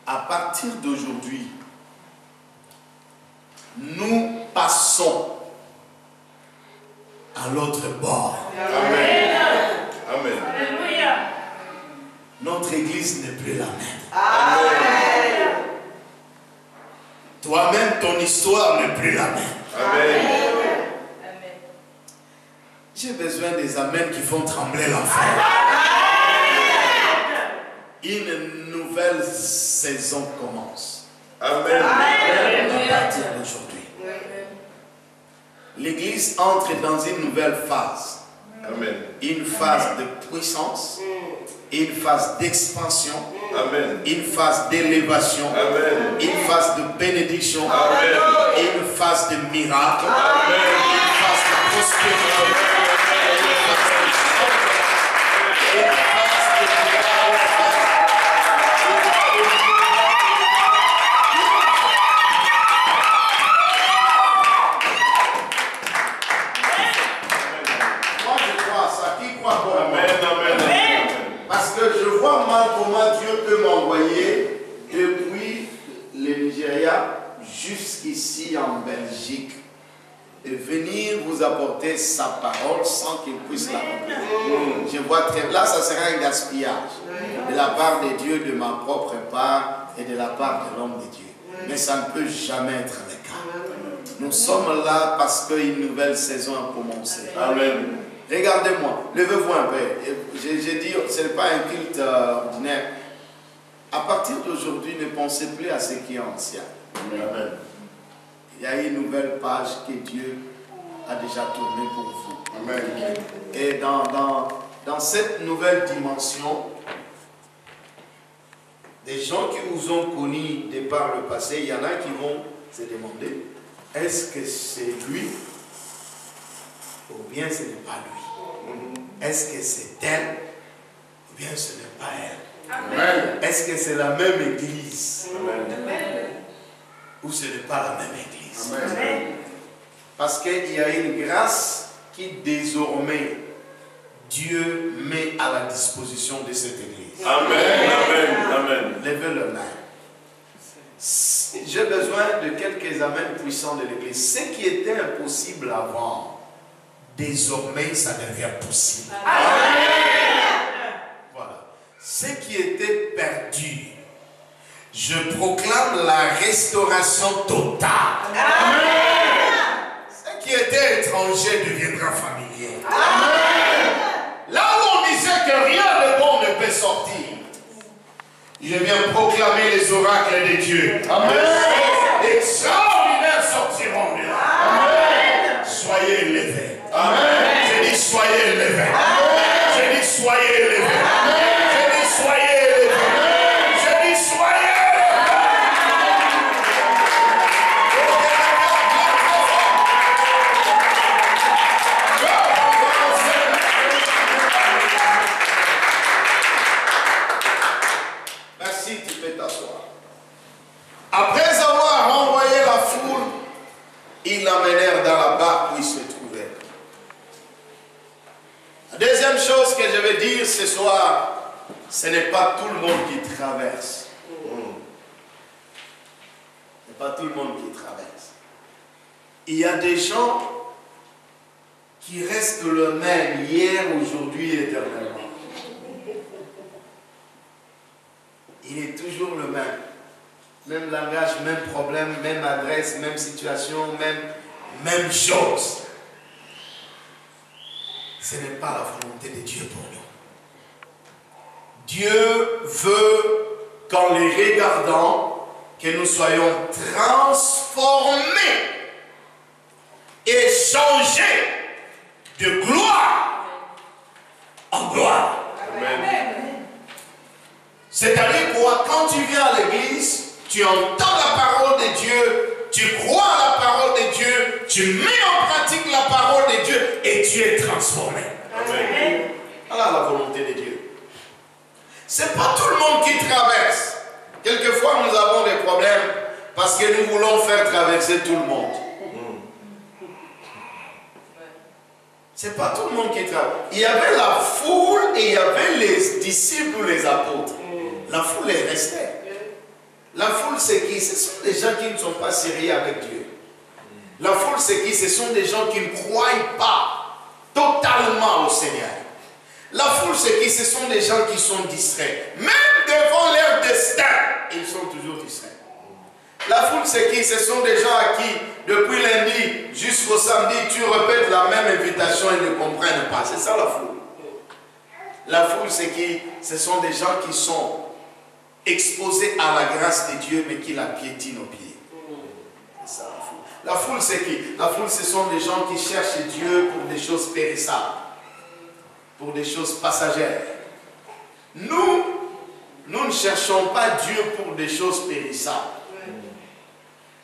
À partir d'aujourd'hui, nous passons à l'autre bord. Amen. Amen. Alléluia. Notre église n'est plus la même. Amen. Toi-même, ton histoire n'est plus la même. Amen. J'ai besoin des amens qui font trembler l'enfer. Une nouvelle saison commence. Amen. À partir d'aujourd'hui. L'église entre dans une nouvelle phase. Amen. Une phase de puissance, une phase d'expansion, Amen. une phase d'élévation, Amen. une phase de bénédiction, Amen. une phase de miracle, Amen. une phase de prospérité. Dieu peut m'envoyer depuis le Nigeria jusqu'ici en Belgique et venir vous apporter sa parole sans qu'il puisse la comprendre. Je vois très là, ça sera un gaspillage de la part de Dieu, de ma propre part et de la part de l'homme de Dieu. Mais ça ne peut jamais être le cas. Nous sommes là parce qu'une nouvelle saison a commencé. Amen. Regardez-moi, levez-vous un peu. J'ai dit, ce n'est pas un culte ordinaire. À partir d'aujourd'hui, ne pensez plus à ce qui est ancien. Amen. Il y a une nouvelle page que Dieu a déjà tournée pour vous. Amen. Et dans cette nouvelle dimension, des gens qui vous ont connus de par le passé, il y en a qui vont se demander, est-ce que c'est lui ou bien ce n'est pas lui? Est-ce que c'est elle ou bien ce n'est pas elle? Amen. Est-ce que c'est la même église Amen. ou ce n'est pas la même église? Amen. Parce qu'il y a une grâce qui désormais Dieu met à la disposition de cette église. Amen. Amen. Amen. Levez le main. J'ai besoin de quelques amens puissants de l'église. Ce qui était impossible avant, désormais ça devient possible. Voilà. Ce qui était perdu, je proclame la restauration totale. Ce qui était étranger deviendra familier. Là où on disait que rien de bon ne peut sortir, je viens proclamer les oracles de Dieu. Amen. Extraordinaires sortiront de là. Soyez élevés. Amen. Je dis soyez élevés. Je dis soyez élevés. Je dis soyez élevés. Je dis soyez Merci, tu peux t'asseoir. Après avoir renvoyé la foule, ils l'amenèrent dans la barque où il se trouvait. La deuxième chose que je vais dire ce soir, ce n'est pas tout le monde qui traverse. Ce n'est pas tout le monde qui traverse. Il y a des gens qui restent le même hier, aujourd'hui et éternellement. Il est toujours le même. Même langage, même problème, même adresse, même situation, même chose. Ce n'est pas la volonté de Dieu pour nous. Dieu veut qu'en les regardant, que nous soyons transformés et changés de gloire en gloire. Amen. C'est-à-dire quoi? Quand tu viens à l'église, tu entends la parole de Dieu, tu crois à la parole de Dieu, tu mets en pratique la parole de Dieu et tu es transformé. Amen. Voilà la volonté de Dieu. Ce n'est pas tout le monde qui traverse. Quelquefois, nous avons des problèmes parce que nous voulons faire traverser tout le monde. Ce n'est pas tout le monde qui traverse. Il y avait la foule et il y avait les disciples ou les apôtres. La foule est restée. La foule, c'est qui? Ce sont des gens qui ne sont pas sérieux avec Dieu. La foule, c'est qui? Ce sont des gens qui ne croient pas totalement au Seigneur. La foule, c'est qui? Ce sont des gens qui sont distraits. Même devant leur destin, ils sont toujours distraits. La foule, c'est qui? Ce sont des gens à qui, depuis lundi jusqu'au samedi, tu répètes la même invitation et ne comprennent pas. C'est ça la foule. La foule, c'est qui? Ce sont des gens qui sont exposés à la grâce de Dieu, mais qui la piétinent aux pieds. C'est ça la foule. La foule, c'est qui? La foule, ce sont des gens qui cherchent Dieu pour des choses périssables, pour des choses passagères. Nous ne cherchons pas Dieu pour des choses périssables.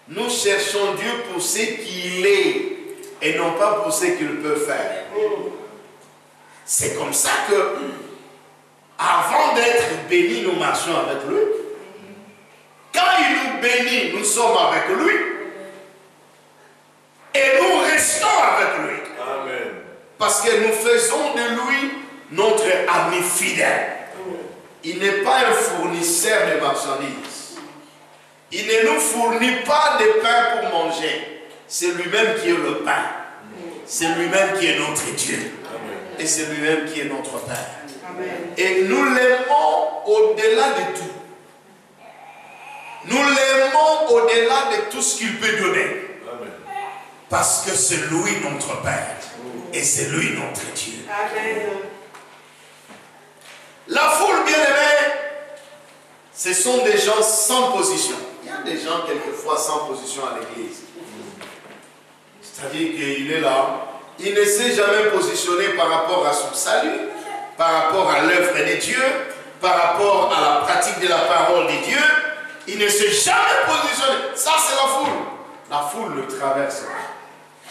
Nous cherchons Dieu pour ce qu'il est et non pas pour ce qu'il peut faire. C'est comme ça que, avant d'être bénis, nous marchons avec lui. Quand il nous bénit, nous sommes avec lui. Et nous restons avec lui. Amen. Parce que nous faisons de lui notre ami fidèle. il n'est pas un fournisseur de marchandises. Il ne nous fournit pas de pain pour manger. C'est lui-même qui est le pain. C'est lui-même qui est notre Dieu. Et c'est lui-même qui est notre Père. Et nous l'aimons au-delà de tout. Nous l'aimons au-delà de tout ce qu'il peut donner. Parce que c'est lui notre Père. Et c'est lui notre Dieu. La foule bien-aimée, ce sont des gens sans position. Il y a des gens quelquefois sans position à l'église. C'est-à-dire qu'il est là, il ne s'est jamais positionné par rapport à son salut, par rapport à l'œuvre de Dieu, par rapport à la pratique de la parole de Dieu. Il ne s'est jamais positionné. Ça, c'est la foule. La foule le traverse.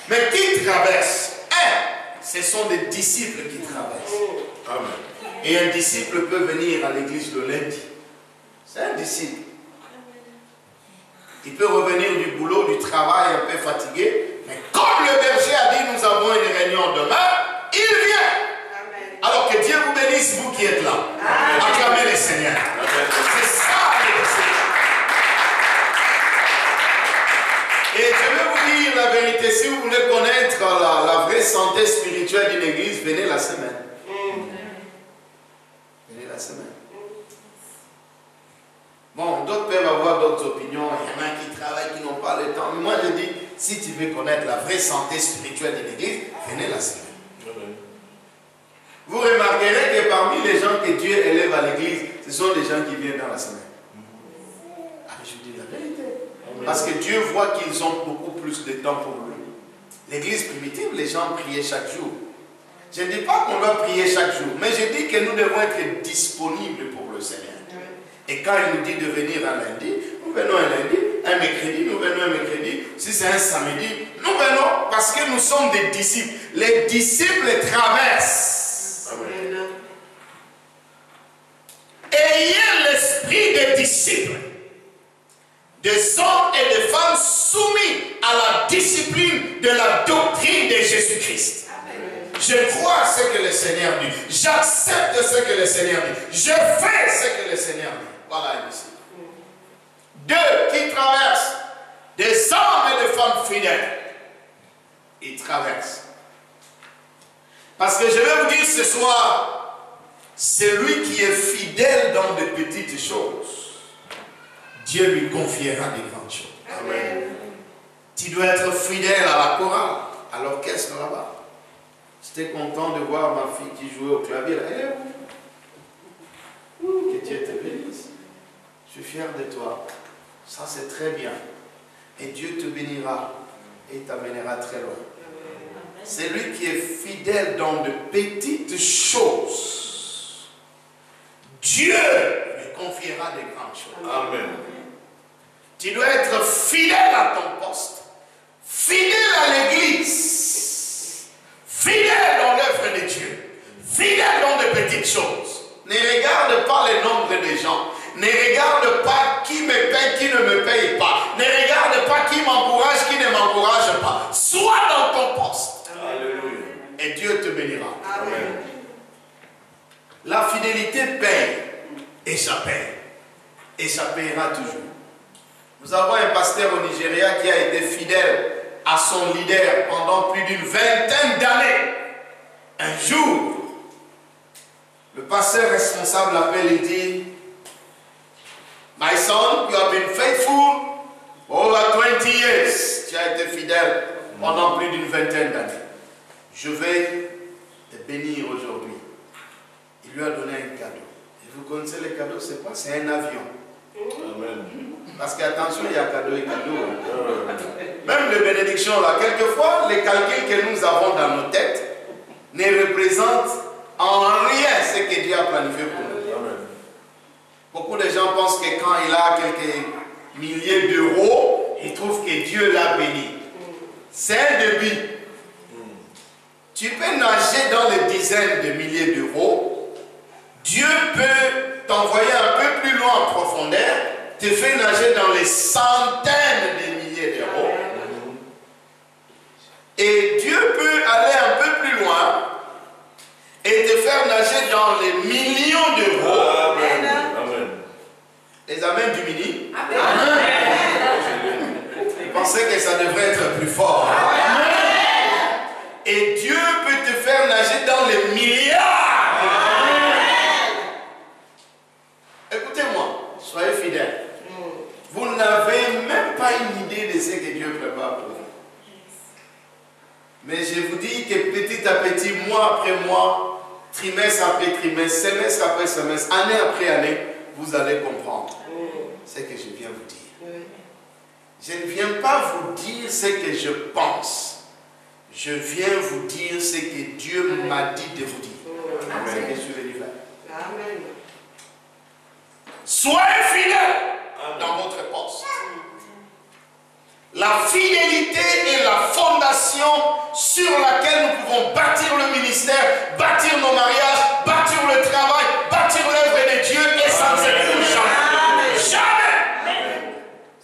Mais qui traverse? Ce sont des disciples qui traversent. Amen. Et un disciple peut venir à l'église le lundi. C'est un disciple. Il peut revenir du boulot, du travail un peu fatigué. Mais comme le berger a dit, nous avons une réunion demain, il vient. Amen. Alors que Dieu vous bénisse, vous qui êtes là. Amen. Acclamez le Seigneur. C'est ça le Seigneur. Et je vais vous dire la vérité, si vous voulez connaître la vraie santé spirituelle d'une église, venez la semaine. Venez la semaine. Bon, d'autres peuvent avoir d'autres opinions, il y en a qui travaillent, qui n'ont pas le temps. Mais moi je dis, si tu veux connaître la vraie santé spirituelle d'une église, venez la semaine. Vous remarquerez que parmi les gens que Dieu élève à l'église, ce sont des gens qui viennent dans la semaine. Ah, je vous dis la vérité. Parce que Dieu voit qu'ils ont beaucoup plus de temps pour lui. L'église primitive, les gens priaient chaque jour. Je ne dis pas qu'on doit prier chaque jour, mais je dis que nous devons être disponibles pour le Seigneur. Et quand il nous dit de venir un lundi, nous venons un lundi, un mercredi, nous venons un mercredi. Si c'est un samedi, nous venons parce que nous sommes des disciples. Les disciples traversent. Amen. Ayez l'esprit des disciples, des hommes et des femmes soumis à la discipline de la doctrine de Jésus-Christ. Je crois ce que le Seigneur dit. J'accepte ce que le Seigneur dit. Je fais ce que le Seigneur dit. Voilà ici. Deux qui traversent, des hommes et des femmes fidèles. Ils traversent. Parce que je vais vous dire ce soir, celui qui est fidèle dans de petites choses, Dieu lui confiera des grandes choses. Amen. Tu dois être fidèle à la chorale, à l'orchestre là-bas. J'étais content de voir ma fille qui jouait au clavier. Elle est où? Que Dieu te bénisse. Je suis fier de toi. Ça, c'est très bien. Et Dieu te bénira et t'amènera très loin. C'est lui qui est fidèle dans de petites choses. Dieu lui confiera des grandes choses. Amen. Tu dois être fidèle à ton poste, fidèle à l'église, fidèle dans l'œuvre de Dieu, fidèle dans de petites choses. Ne regarde pas le nombre de gens. Ne regarde pas qui me paye, qui ne me paye pas. Ne regarde pas qui m'encourage, qui ne m'encourage pas. Sois dans ton poste. Alléluia. Et Dieu te bénira. Amen. La fidélité paye. Et ça paye. Et ça payera toujours. Nous avons un pasteur au Nigeria qui a été fidèle à son leader pendant plus d'une vingtaine d'années. Un jour, le pasteur responsable l'appelle et dit, My son, you have been faithful over 20 years. Tu as été fidèle pendant plus d'une vingtaine d'années. Je vais te bénir aujourd'hui. Il lui a donné un cadeau. Et vous connaissez le cadeau, c'est quoi? C'est un avion. Amen. Parce qu'attention, il y a cadeau et cadeau. Même les bénédictions là, quelquefois, les calculs que nous avons dans nos têtes ne représentent en rien ce que Dieu a planifié pour nous. Amen. Beaucoup de gens pensent que quand il a quelques milliers d'euros, ils trouvent que Dieu l'a béni. C'est un début. Tu peux nager dans les dizaines de milliers d'euros. Dieu peut t'envoyer un peu plus loin en profondeur, te faire nager dans les centaines de milliers d'euros. Et Dieu peut aller un peu plus loin et te faire nager dans les millions d'euros. Les amens du mini. Amen. Je pensais que ça devrait être plus fort. Et Dieu peut te faire nager dans les milliards. Écoutez-moi, soyez fidèles. Vous n'avez même pas une idée de ce que Dieu prépare pour vous. Mais je vous dis que petit à petit, mois après mois, trimestre après trimestre, semestre après semestre, année après année, vous allez comprendre ce que je viens vous dire. Je ne viens pas vous dire ce que je pense. Je viens vous dire ce que Dieu m'a dit de vous dire. C'est ce que je suis venu faire. Amen. Soyez fidèles dans votre poste. La fidélité est la fondation sur laquelle nous pouvons bâtir le ministère, bâtir nos mariages, bâtir le travail, bâtir l'œuvre de Dieu et ça ne s'écroule jamais. Jamais.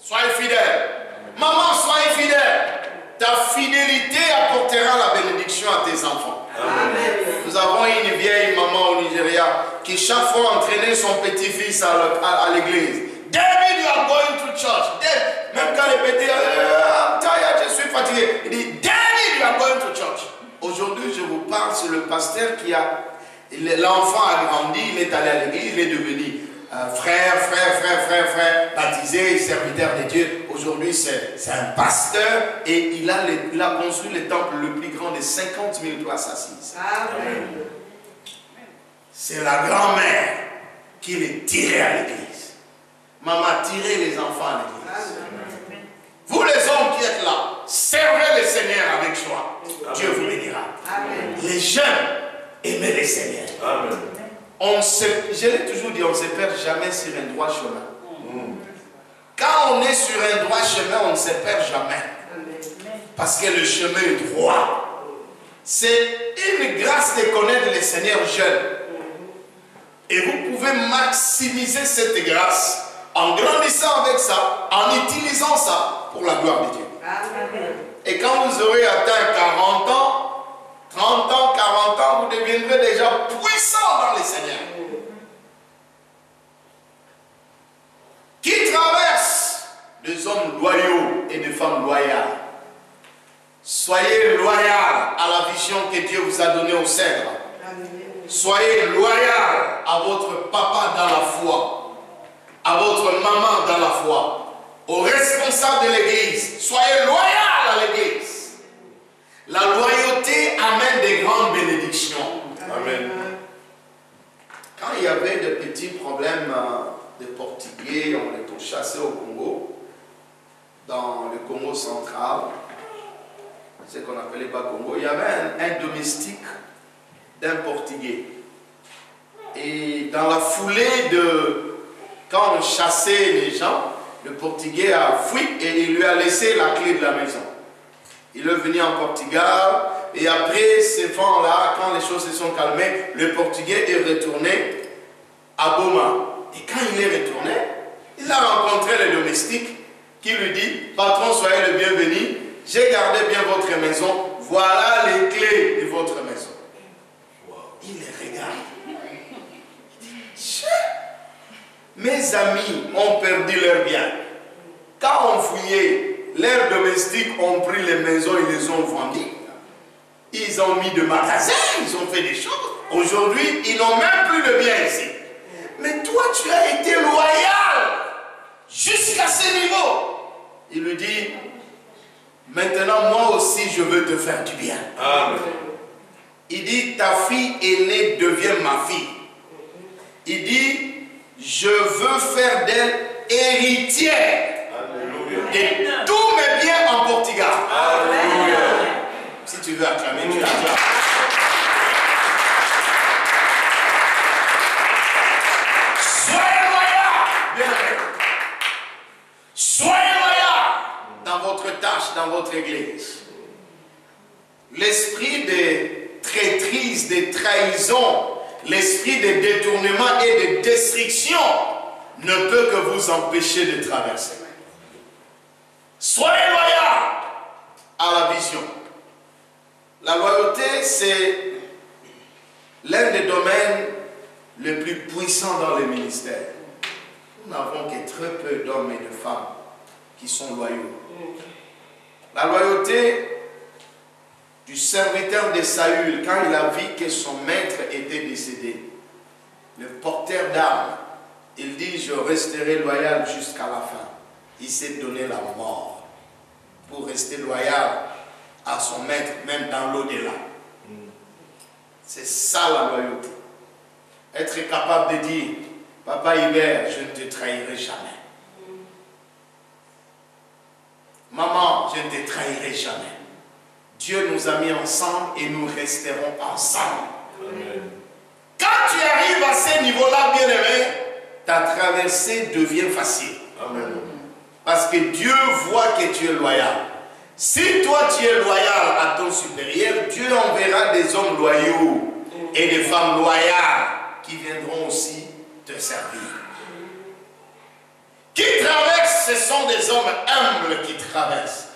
Soyez fidèles. Maman, soyez fidèle. Ta fidélité apportera la bénédiction à tes enfants. Amen. Nous avons une vieille maman au Nigeria qui chaque fois entraînait son petit-fils à l'église. David, you are going to church. Même quand les petits, I'm tired, je suis fatigué. Il dit, David, you are going to church. Aujourd'hui, je vous parle, c'est le pasteur qui a, l'enfant a grandi, il est allé à l'église, il est devenu frère, baptisé, serviteur de Dieu. Aujourd'hui, c'est un pasteur et il a construit le temple le plus grand de 50 000 places assises. Amen. C'est la grand-mère qui les tirait à l'église. Maman, tirez les enfants à l'église. Vous les hommes qui êtes là, servez le Seigneur avec joie. Dieu vous bénira. Amen. Les jeunes, aimez le Seigneur. Amen. Je l'ai toujours dit, on ne se perd jamais sur un droit chemin. Quand on est sur un droit chemin, on ne se perd jamais. Parce que le chemin est droit. C'est une grâce de connaître le Seigneur jeune. Et vous pouvez maximiser cette grâce en grandissant avec ça, en utilisant ça pour la gloire de Dieu. Amen. Et quand vous aurez atteint 40 ans, 30 ans, 40 ans, vous deviendrez déjà puissant dans le Seigneur. Qui traverse des hommes loyaux et des femmes loyales. Soyez loyal à la vision que Dieu vous a donnée au Cèdre. Soyez loyal à votre papa dans la foi, à votre maman dans la foi, aux responsables de l'église. Soyez loyal à l'église. La loyauté amène des grandes bénédictions. Amen. Quand il y avait de petits problèmes de portugais, on les pourchassait au Congo, dans le Congo central, ce qu'on appelait pas Congo, il y avait un domestique d'un portugais. Et dans la foulée de, quand on chassait les gens, le portugais a fui et il lui a laissé la clé de la maison. Il est venu en Portugal et après ces vents-là, quand les choses se sont calmées, le portugais est retourné à Boma. Et quand il est retourné, il a rencontré le domestique qui lui dit, patron, soyez le bienvenu, j'ai gardé bien votre maison, voilà les clés de votre maison. Il les regarde. Il dit, mes amis ont perdu leur bien. Quand on fouillait, leurs domestiques ont pris les maisons, ils les ont vendues. Ils ont mis de magasins, ils ont fait des choses. Aujourd'hui, ils n'ont même plus de bien ici. Mais toi, tu as été loyal jusqu'à ce niveau. Il lui dit, maintenant, moi aussi, je veux te faire du bien. Amen. Il dit, ta fille aînée devient ma fille. Il dit, je veux faire d'elle héritière Alléluia. de tous mes biens en Portugal. Alléluia. Si tu veux acclamer, tu acclames. Soyez loyal, bien aimé. Soyez loyal dans votre tâche, dans votre église. L'esprit de traîtrise, de trahison, l'esprit de détournement et de destruction ne peut que vous empêcher de traverser. Soyez loyal à la vision. La loyauté, c'est l'un des domaines les plus puissants dans le ministère. nous n'avons que très peu d'hommes et de femmes qui sont loyaux. La loyauté du serviteur de Saül, quand il a vu que son maître était décédé, le porteur d'armes, il dit, je resterai loyal jusqu'à la fin. Il s'est donné la mort pour rester loyal à son maître, même dans l'au-delà. C'est ça la loyauté. Être capable de dire, Papa Hubert, je ne te trahirai jamais. Maman, je ne te trahirai jamais. Dieu nous a mis ensemble et nous resterons ensemble. Amen. Quand tu arrives à ce niveau-là, bien-aimé, ta traversée devient facile. Amen. Parce que Dieu voit que tu es loyal. Si toi tu es loyal à ton supérieur, Dieu enverra des hommes loyaux et des femmes loyales qui viendront aussi te servir. Qui traversent, ce sont des hommes humbles qui traversent.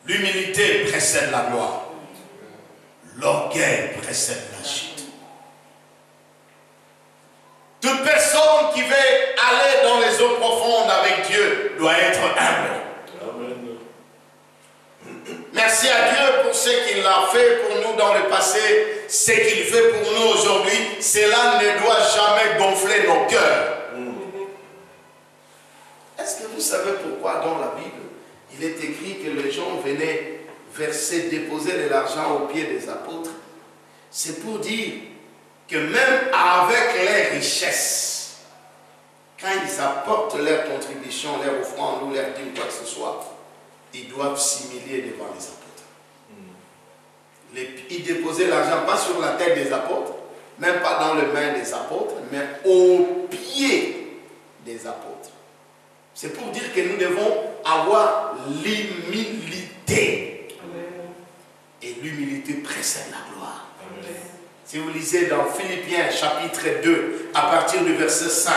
L'humilité précède la gloire. L'orgueil précède la chute. Toute personne qui veut aller dans les eaux profondes avec Dieu doit être humble. Amen. Merci à Dieu pour ce qu'il a fait pour nous dans le passé, ce qu'il fait pour nous aujourd'hui. Cela ne doit jamais gonfler nos cœurs. Est-ce que vous savez pourquoi dans la Bible, il est écrit que les gens venaient verser, déposer de l'argent aux pieds des apôtres? C'est pour dire que même avec les richesses, quand ils apportent leur contribution, leur offrande ou leur dîme, quoi que ce soit, ils doivent s'humilier devant les apôtres. Ils déposaient l'argent pas sur la tête des apôtres, même pas dans les mains des apôtres, mais aux pieds des apôtres. C'est pour dire que nous devons avoir l'humilité. Et l'humilité précède la gloire. Amen. Si vous lisez dans Philippiens chapitre 2, à partir du verset 5,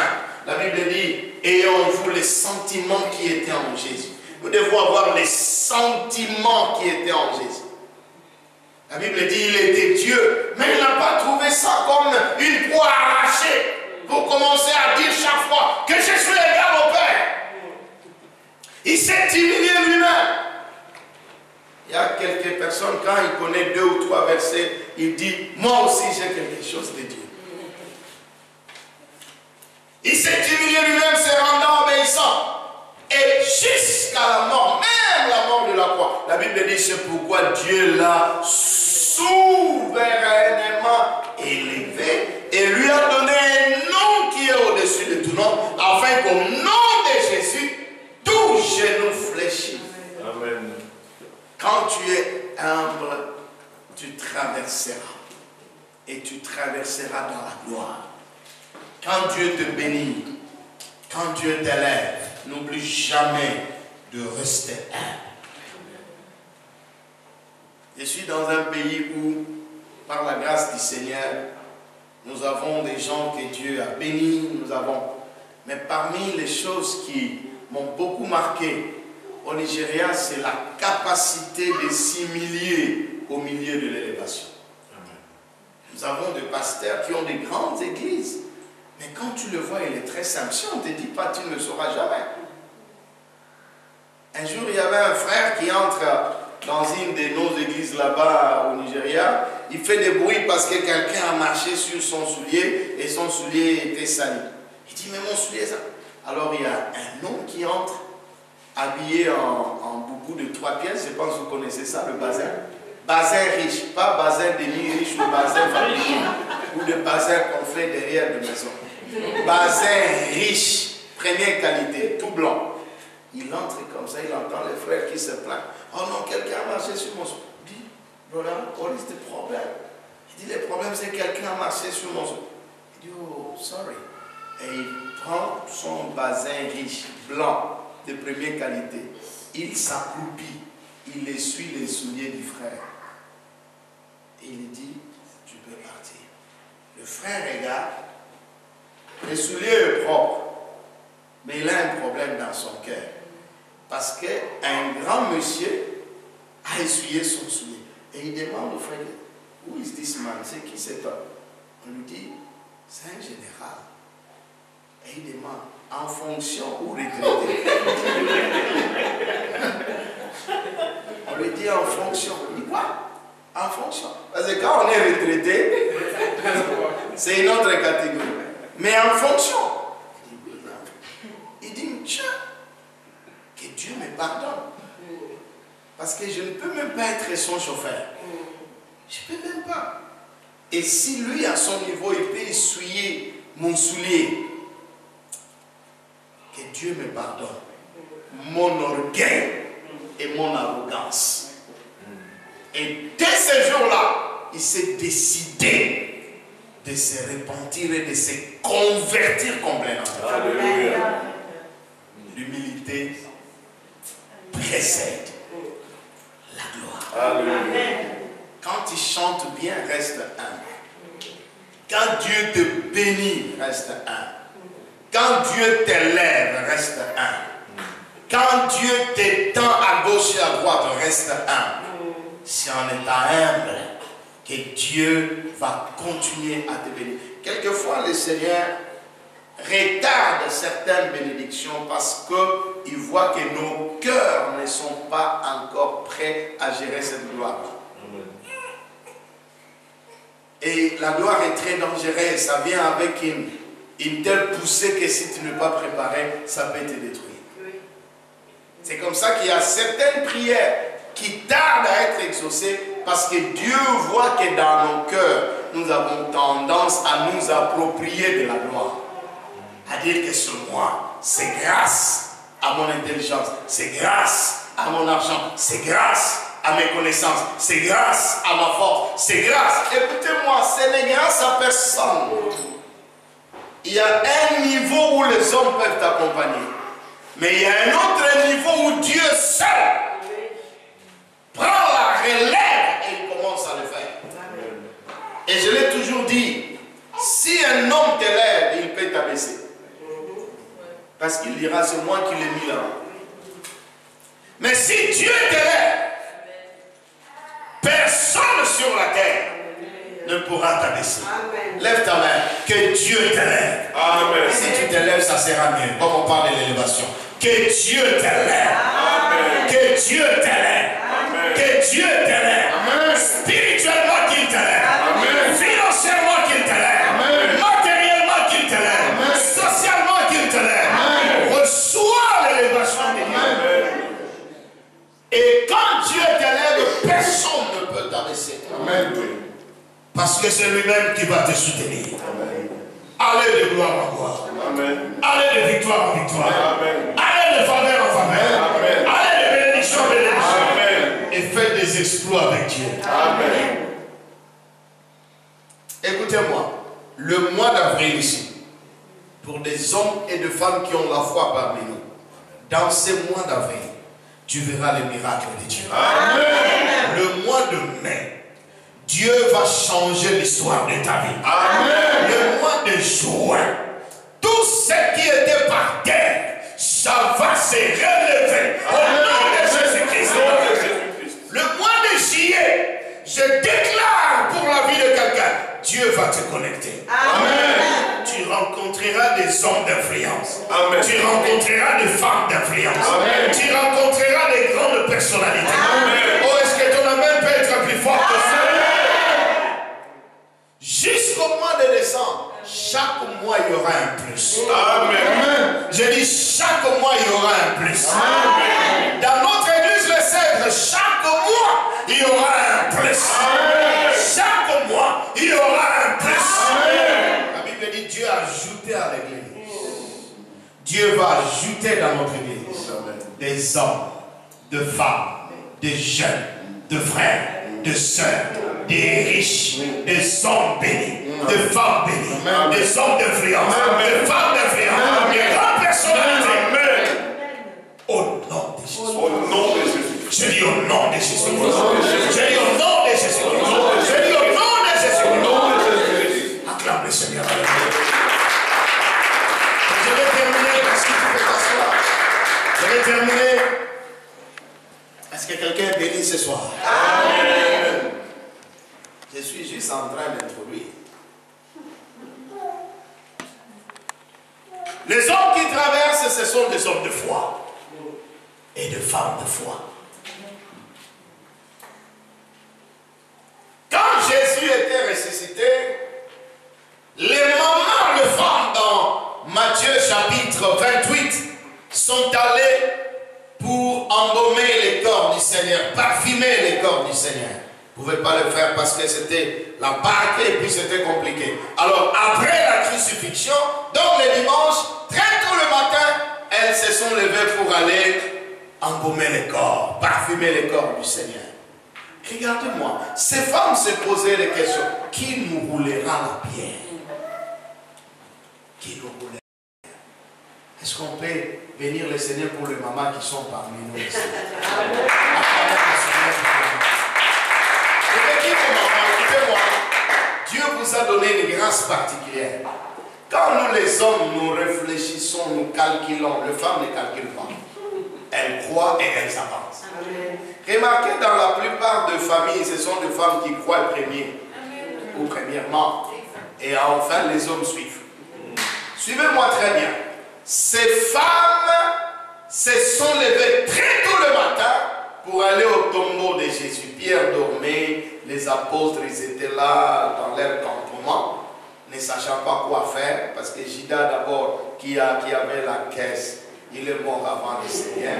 la Bible dit, ayons-vous les sentiments qui étaient en Jésus. Nous devons avoir les sentiments qui étaient en Jésus. La Bible dit, il était Dieu, mais il n'a pas trouvé ça comme une proie arrachée pour commencer à dire chaque fois que je suis égal au Père. Il s'est humilié lui-même. Il y a quelques personnes, quand il connaît 2 ou 3 versets, il dit, moi aussi j'ai quelque chose de Dieu. Il s'est humilié lui-même, se rendant obéissant. Et jusqu'à la mort, même la mort de la croix. La Bible dit, c'est pourquoi Dieu l'a souverainement élevé et lui a donné un nom qui est au-dessus de tout nom, afin qu'au nom de Jésus, tout genou fléchit. Amen. Quand tu es humble, tu traverseras. Et tu traverseras dans la gloire. Quand Dieu te bénit, quand Dieu t'élève, n'oublie jamais de rester humble. Je suis dans un pays où, par la grâce du Seigneur, nous avons des gens que Dieu a bénis, mais parmi les choses qui m'ont beaucoup marqué au Nigeria, c'est la capacité de s'humilier au milieu de l'élévation. Nous avons des pasteurs qui ont des grandes églises, mais quand tu le vois, il est très simple. Si on ne te dit pas, tu ne le sauras jamais. Un jour, il y avait un frère qui entre dans une de nos églises là-bas au Nigeria. Il fait des bruits parce que quelqu'un a marché sur son soulier et son soulier était sali. Il dit, mais mon soulier, ça. Alors il y a un homme qui entre, habillé en boubou de 3 pièces. Je pense que vous connaissez ça, le bazin. Bazin riche, pas bazin demi-riche ou bazin fabriqué, ou le bazin qu'on fait derrière de maison. Bazin riche, première qualité, tout blanc. Il entre comme ça, il entend les frères qui se plaignent. Oh non, quelqu'un a marché sur mon soulier. Il dit, brother, what is the problem? Il dit, le problème c'est que quelqu'un a marché sur mon soulier. Il dit, oh, sorry. Et il prend son bazin riche, blanc, de première qualité. Il s'accroupit, il essuie les souliers du frère. Et il lui dit, tu peux partir. Le frère regarde, le soulier est propre, mais il a un problème dans son cœur. Parce qu'un grand monsieur a essuyé son soulier. Et il demande au frère, who is this man? C'est qui cet homme? On lui dit, c'est un général. Et il demande, en fonction ou retraité? On lui dit en fonction. Il dit quoi? En fonction. Parce que quand on est retraité, c'est une autre catégorie. Mais en fonction. Il dit, tiens, que Dieu me pardonne. Parce que je ne peux même pas être son chauffeur. Je ne peux même pas. Et si lui, à son niveau, il peut essuyer mon soulier, que Dieu me pardonne. Mon orgueil et mon arrogance. Et dès ce jour-là, il s'est décidé de se repentir et de se convertir complètement. Alléluia. L'humilité précède la gloire. Alléluia. Quand il chante bien, reste humble. Quand Dieu te bénit, reste humble. Quand Dieu t'élève, reste humble. Quand Dieu t'étend à gauche et à droite, reste humble. C'est en étant humble que Dieu va continuer à te bénir. Quelquefois, le Seigneur retarde certaines bénédictions parce qu'il voit que nos cœurs ne sont pas encore prêts à gérer cette gloire. Et la gloire est très dangereuse. Ça vient avec une telle poussée que si tu n'es pas préparé, ça peut te détruire. C'est comme ça qu'il y a certaines prières qui tardent à être exaucées parce que Dieu voit que dans nos cœurs, nous avons tendance à nous approprier de la gloire. À dire que c'est moi, c'est grâce à mon intelligence, c'est grâce à mon argent, c'est grâce à mes connaissances, c'est grâce à ma force, c'est grâce. Écoutez-moi, ce n'est grâce à personne. Il y a un niveau où les hommes peuvent t'accompagner. Mais il y a un autre niveau où Dieu seul prend la relève et il commence à le faire. Et je l'ai toujours dit, si un homme t'élève, il peut t'abaisser. Parce qu'il dira, c'est moi qui l'ai mis là. Mais si Dieu t'élève, personne sur la terre ne pourra t'abaisser. Lève ta main, que Dieu t'élève. Amen. Si tu t'élèves, ça sera mieux. Comme on parle de l'élévation. Que Dieu t'élève. Que Dieu t'élève. Que Dieu t'élève. Spirituellement qu'il t'élève. Financièrement qu'il t'élève. Matériellement qu'il t'élève. Socialement qu'il t'élève. Reçois l'élévation de Dieu. Et quand Dieu t'élève, personne ne peut t'abaisser. Amen. Parce que c'est lui-même qui va te soutenir. Allez de gloire en gloire. Amen. Allez de victoire en victoire. Amen. Allez de faveur en faveur. Amen. Allez de bénédiction en bénédiction. Amen. Et faites des exploits avec Dieu. Amen. Écoutez-moi, le mois d'avril ici, pour des hommes et des femmes qui ont la foi parmi nous, dans ces mois d'avril, tu verras les miracles de Dieu. Amen. Le mois de mai, Dieu va changer l'histoire de ta vie. Amen. Le mois de juin, tout ce qui était par terre, ça va se relever au nom de Jésus-Christ. Le mois de juillet, je déclare pour la vie de quelqu'un, Dieu va te connecter. Amen. Tu rencontreras des hommes d'influence. Amen. Tu rencontreras des femmes d'influence. Amen. Tu rencontreras des grandes personnalités. Amen. Oh, est-ce que ton amen peut être plus fort que ça? Jusqu'au mois de décembre, chaque mois il y aura un plus. Amen. Je dis chaque mois il y aura un plus. Amen. Dans notre église le Cèdre, chaque mois il y aura un plus. Amen. Chaque mois il y aura un plus. Amen. La Bible dit Dieu a ajouté à l'église. Dieu va ajouter dans notre église des hommes, de femmes, des jeunes, de frères, de sœurs, des riches, des hommes bénis, des femmes bénies, des hommes d'influence, des femmes d'influence, des grandes personnalités. Au nom de Jésus. Au nom de Jésus. Je dis au nom de Jésus. Au nom de Jésus. Je dis au nom de Jésus. Je dis au nom de Jésus. Au nom de Jésus. Acclame le Seigneur. Je vais terminer parce que tu peux t'asseoir. Je vais terminer. Est-ce que quelqu'un est béni ce soir? Amen. Je suis juste en train d'introduire. Les hommes qui traversent, ce sont des hommes de foi et de femmes de foi. Quand Jésus était ressuscité, les mamans de femmes dans Matthieu chapitre 28 sont allées pour embaumer les corps du Seigneur, parfumer les corps du Seigneur. Vous ne pouvez pas le faire parce que c'était la Pâque et puis c'était compliqué. Alors après la crucifixion, donc le dimanche, très tôt le matin, elles se sont levées pour aller embaumer les corps, parfumer les corps du Seigneur. Regardez-moi, ces femmes se posaient les questions. Qui nous roulera la pierre? Qui nous roulera? Est-ce qu'on peut bénir le Seigneur pour les mamans qui sont parmi nous ici? Écoutez-moi, Dieu vous a donné une grâce particulière. Quand nous les hommes, nous réfléchissons, nous calculons, les femmes ne calculent pas. Elles croient et elles avancent. Remarquez, dans la plupart des familles, ce sont des femmes qui croient premier, ou premièrement, et enfin les hommes suivent. Suivez-moi très bien. Ces femmes se sont levées très tôt le matin pour aller au tombeau de Jésus. Pierre dormait, les apôtres ils étaient là dans leur campement, ne sachant pas quoi faire, parce que Judas d'abord, qui avait la caisse, il est mort avant le Seigneur.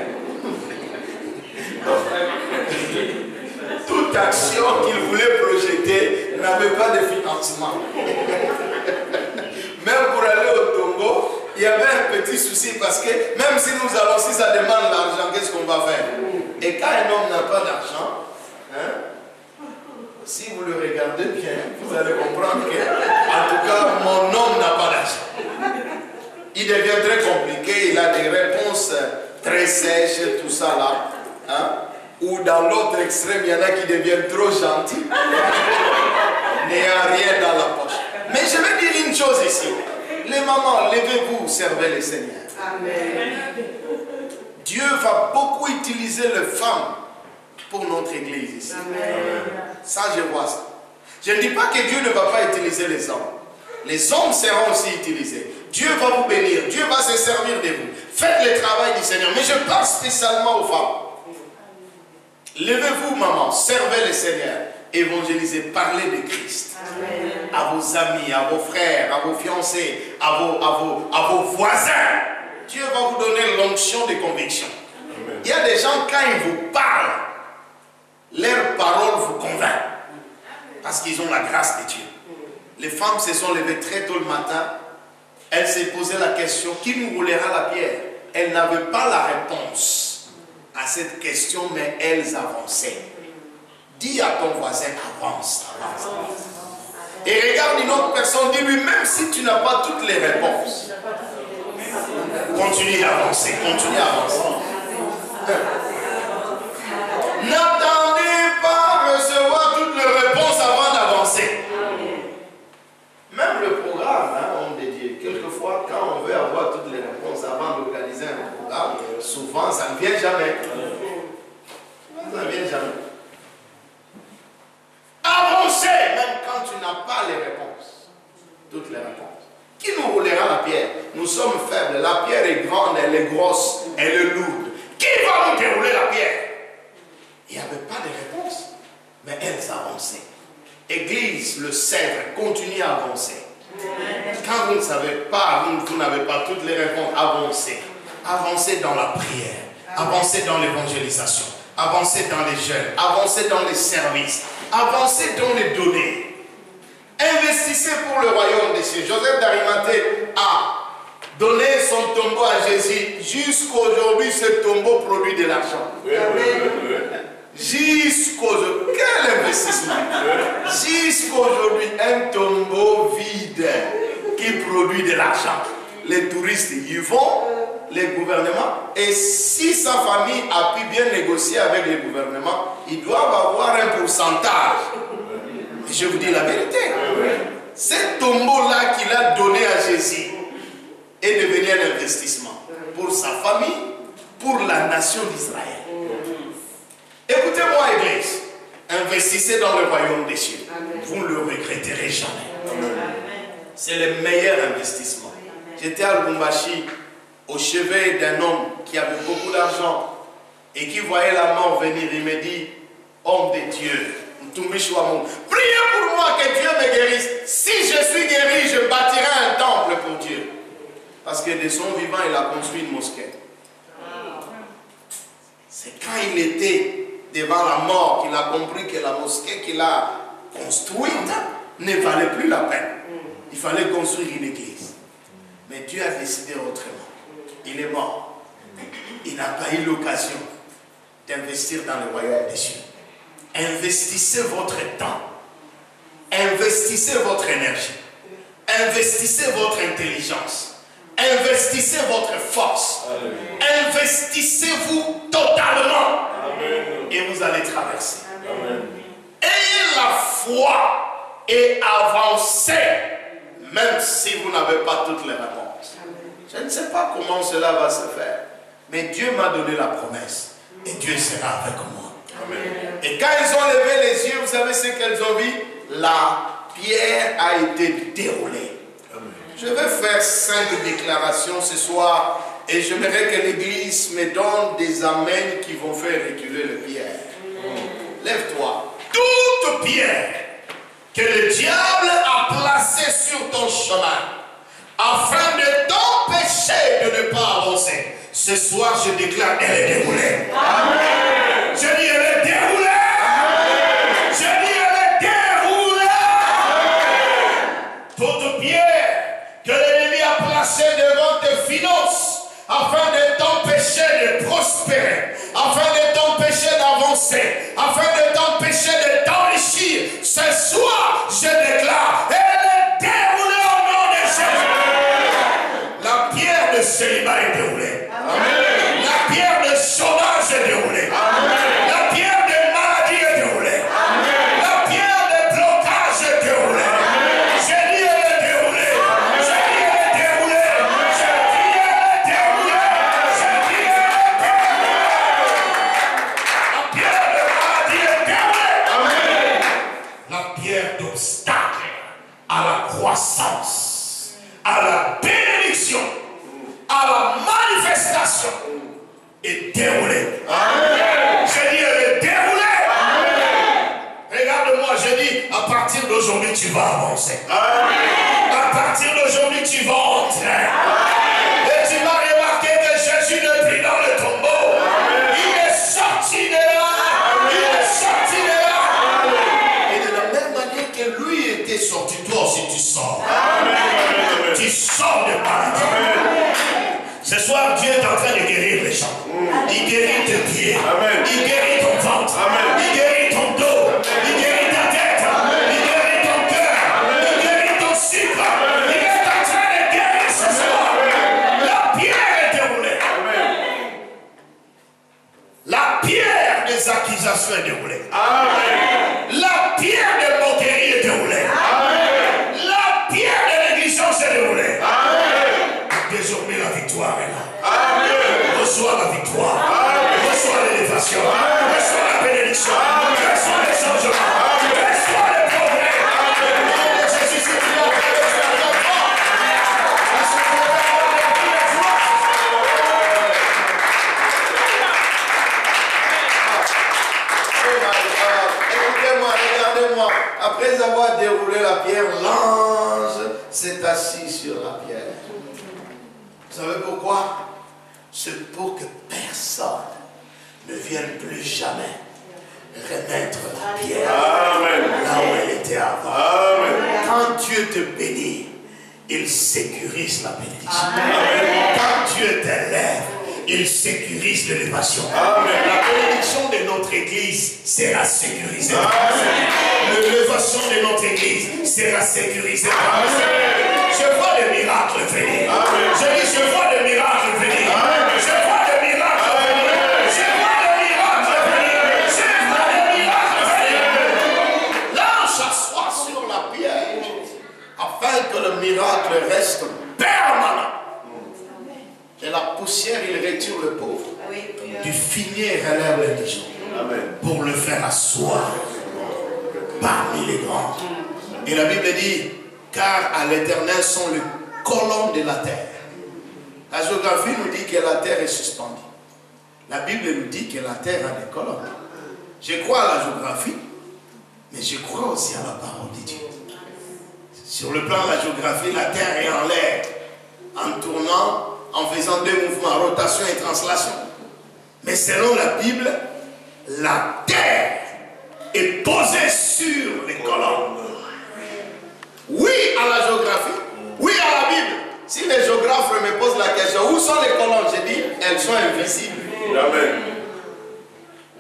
Toute action qu'il voulait projeter n'avait pas de financement. Même pour aller au tombeau, il y avait un petit souci parce que même si nous allons, si ça demande l'argent, qu'est-ce qu'on va faire? Et quand un homme n'a pas d'argent, hein, si vous le regardez bien, vous allez comprendre que, en tout cas, mon homme n'a pas d'argent. Il devient très compliqué, il a des réponses très sèches, tout ça là. Hein? Ou dans l'autre extrême, il y en a qui deviennent trop gentils, n'ayant rien dans la poche. Mais je vais dire une chose ici. Les mamans, levez-vous, servez le Seigneur. Amen. Dieu va beaucoup utiliser les femmes pour notre église ici. Amen. Ça, je vois ça. Je ne dis pas que Dieu ne va pas utiliser les hommes. Les hommes seront aussi utilisés. Dieu va vous bénir. Dieu va se servir de vous. Faites le travail du Seigneur. Mais je parle spécialement aux femmes. Levez-vous, maman, servez le Seigneur, évangélisez, parlez de Christ. Amen. À vos amis, à vos frères, à vos fiancés, à vos voisins. Dieu va vous donner l'onction de conviction. Amen. Il y a des gens, quand ils vous parlent, leurs paroles vous convainquent. Parce qu'ils ont la grâce de Dieu. Les femmes se sont levées très tôt le matin. Elles se posaient la question, qui nous roulera la pierre? Elles n'avaient pas la réponse à cette question, mais elles avançaient. Dis à ton voisin, avance, avance, avance. Et regarde une autre personne, dis-lui, même si tu n'as pas toutes les réponses, continue d'avancer, continue à avancer. N'attendez pas recevoir toutes les réponses avant d'avancer. Même le programme, hein, homme de Dieu, quelquefois, quand on veut avoir toutes les réponses avant d'organiser un programme, souvent, ça ne vient jamais. Ça ne vient jamais. Avancez, même quand tu n'as pas les réponses. Toutes les réponses. Qui nous roulera la pierre? Nous sommes faibles. La pierre est grande, elle est grosse, elle est lourde. Qui va nous dérouler la pierre? Il n'y avait pas de réponse. Mais elles avançaient. Église, le Sèvres, continue à avancer. Quand vous ne savez pas, vous n'avez pas toutes les réponses, avancez. Avancez dans la prière. Avancez dans l'évangélisation. Avancez dans les jeunes. Avancez dans les services. Avancez dans les données. Investissez pour le royaume des cieux. Joseph d'Arimathée a donné son tombeau à Jésus. Jusqu'aujourd'hui, ce tombeau produit de l'argent. Jusqu'aujourd'hui. Quel investissement! Jusqu'aujourd'hui, un tombeau vide qui produit de l'argent. Les touristes y vont, les gouvernements, et si sa famille a pu bien négocier avec les gouvernements, ils doivent avoir un pourcentage. Et je vous dis la vérité. Ce tombeau-là qu'il a donné à Jésus est devenu un investissement pour sa famille, pour la nation d'Israël. Écoutez-moi, Église, investissez dans le royaume des cieux. Vous ne le regretterez jamais. C'est le meilleur investissement. j'étais à Lubumbashi, au chevet d'un homme qui avait beaucoup d'argent et qui voyait la mort venir. Il me dit, homme de Dieu, priez pour moi que Dieu me guérisse. Si je suis guéri, je bâtirai un temple pour Dieu. Parce que de son vivant, il a construit une mosquée. C'est quand il était devant la mort qu'il a compris que la mosquée qu'il a construite ne valait plus la peine. Il fallait construire une église. Mais Dieu a décidé autrement. Il est mort. Il n'a pas eu l'occasion d'investir dans le royaume des cieux. Investissez votre temps. Investissez votre énergie. Investissez votre intelligence. Investissez votre force. Investissez-vous totalement. Amen. Et vous allez traverser. Amen. Ayez la foi et avancez, même si vous n'avez pas toutes les réponses. Je ne sais pas comment cela va se faire, mais Dieu m'a donné la promesse et Dieu sera avec moi. Amen. Et quand ils ont levé les yeux, vous savez ce qu'elles ont vu? La pierre a été déroulée. Amen. Je vais faire 5 déclarations ce soir et j'aimerais que l'Église me donne des amens qui vont faire reculer les pierres. Lève-toi. Toute pierre que le diable a placée sur ton chemin afin de t'empêcher de ne pas avancer, ce soir je déclare, elle est déroulée. Amen. Je dis, elle est déroulée. Amen. Je dis, elle est déroulée. Amen. Toute pierre que l'ennemi a placée devant tes finances afin de t'empêcher de prospérer, afin de t'empêcher d'avancer, afin de t'empêcher de t'enrichir, ce soir je déclare, elle est déroulée au nom de Jésus. La pierre de célibat est déroulée. Amen. La pierre de chômage est déroulée. Amen. La pierre de maladie est déroulée. Amen. La pierre de blocage est déroulée. Amen. J'ai dit elle est déroulée. Amen. J'ai dit elle est déroulée. Amen. J'ai dit elle est déroulée. J'ai dit elle est déroulée. La pierre de maladie est déroulée. Amen. La pierre d'obstacle à la croissance, à la bénédiction, à la manifestation est déroulée. Amen. J'ai dit, elle est déroulée. Amen. Regarde-moi, j'ai dit, à partir d'aujourd'hui, tu vas avancer. Amen. À partir d'aujourd'hui, tu vas entrer. Amen. Et tu vas remarquer que Jésus n'est plus dans le tombeau. Amen. Il est sorti de là. Amen. Il est sorti de là. Amen. Et de la même manière que lui était sorti, toi aussi tu sors. Amen. Tu sors de maladie. Amen. Ce soir, Dieu est en train de guérir les gens. Il guérit tes pieds. Amen. Il guérit ton ventre. Amen. Il guérit ton dos. Amen. Il guérit ta tête. Amen. Il guérit ton cœur. Amen. Il guérit ton sucre. Amen. Il est en train de guérir ce soir. Amen. La pierre est déroulée. Amen. La pierre des accusations est déroulée. Amen. La pierre de moquerie est déroulée. Amen. La pierre de négligence est déroulée. Amen. Désormais, la victoire est là. Amen. Reçois la victoire. Amen. Reçois l'élévation. Reçois la bénédiction. Amen. Reçois les changements. Amen. Reçois le progrès. Amen. Au nom de Jésus, c'est qui a fait le changement. Parce que vous avez tous les jours. Écoutez-moi, regardez-moi. Après avoir déroulé la pierre, l'ange s'est assis sur la pierre. Vous savez pourquoi? C'est pour que personne ne vienne plus jamais remettre la pierre là où elle était avant. Amen. Quand Dieu te bénit, il sécurise la bénédiction. Amen. Quand Dieu t'élève, il sécurise l'élévation. La bénédiction de notre église sera sécurisée. L'élévation de notre église sera sécurisée. Je vois des miracles venir. Je dis, je vois des miracles venir. Je vois des miracles venir. Je vois des miracles venir. Je vois des miracles venir. L'ange s'assoit sur la pierre afin que le miracle reste permanent. Et la poussière, il retire le pauvre. Du fumier relève l'indigent. Pour le faire asseoir parmi les grands. Et la Bible dit, car à l'Éternel sont les colonnes de la terre. La géographie nous dit que la terre est suspendue. La Bible nous dit que la terre a des colonnes. Je crois à la géographie, mais je crois aussi à la parole de Dieu. Sur le plan de la géographie, la terre est en l'air, en tournant, en faisant deux mouvements, rotation et translation. Mais selon la Bible, la terre est posée sur les colonnes. Oui à la géographie, oui à la Bible. Si les géographes me posent la question, où sont les colonnes? Je dis, elles sont invisibles. Amen.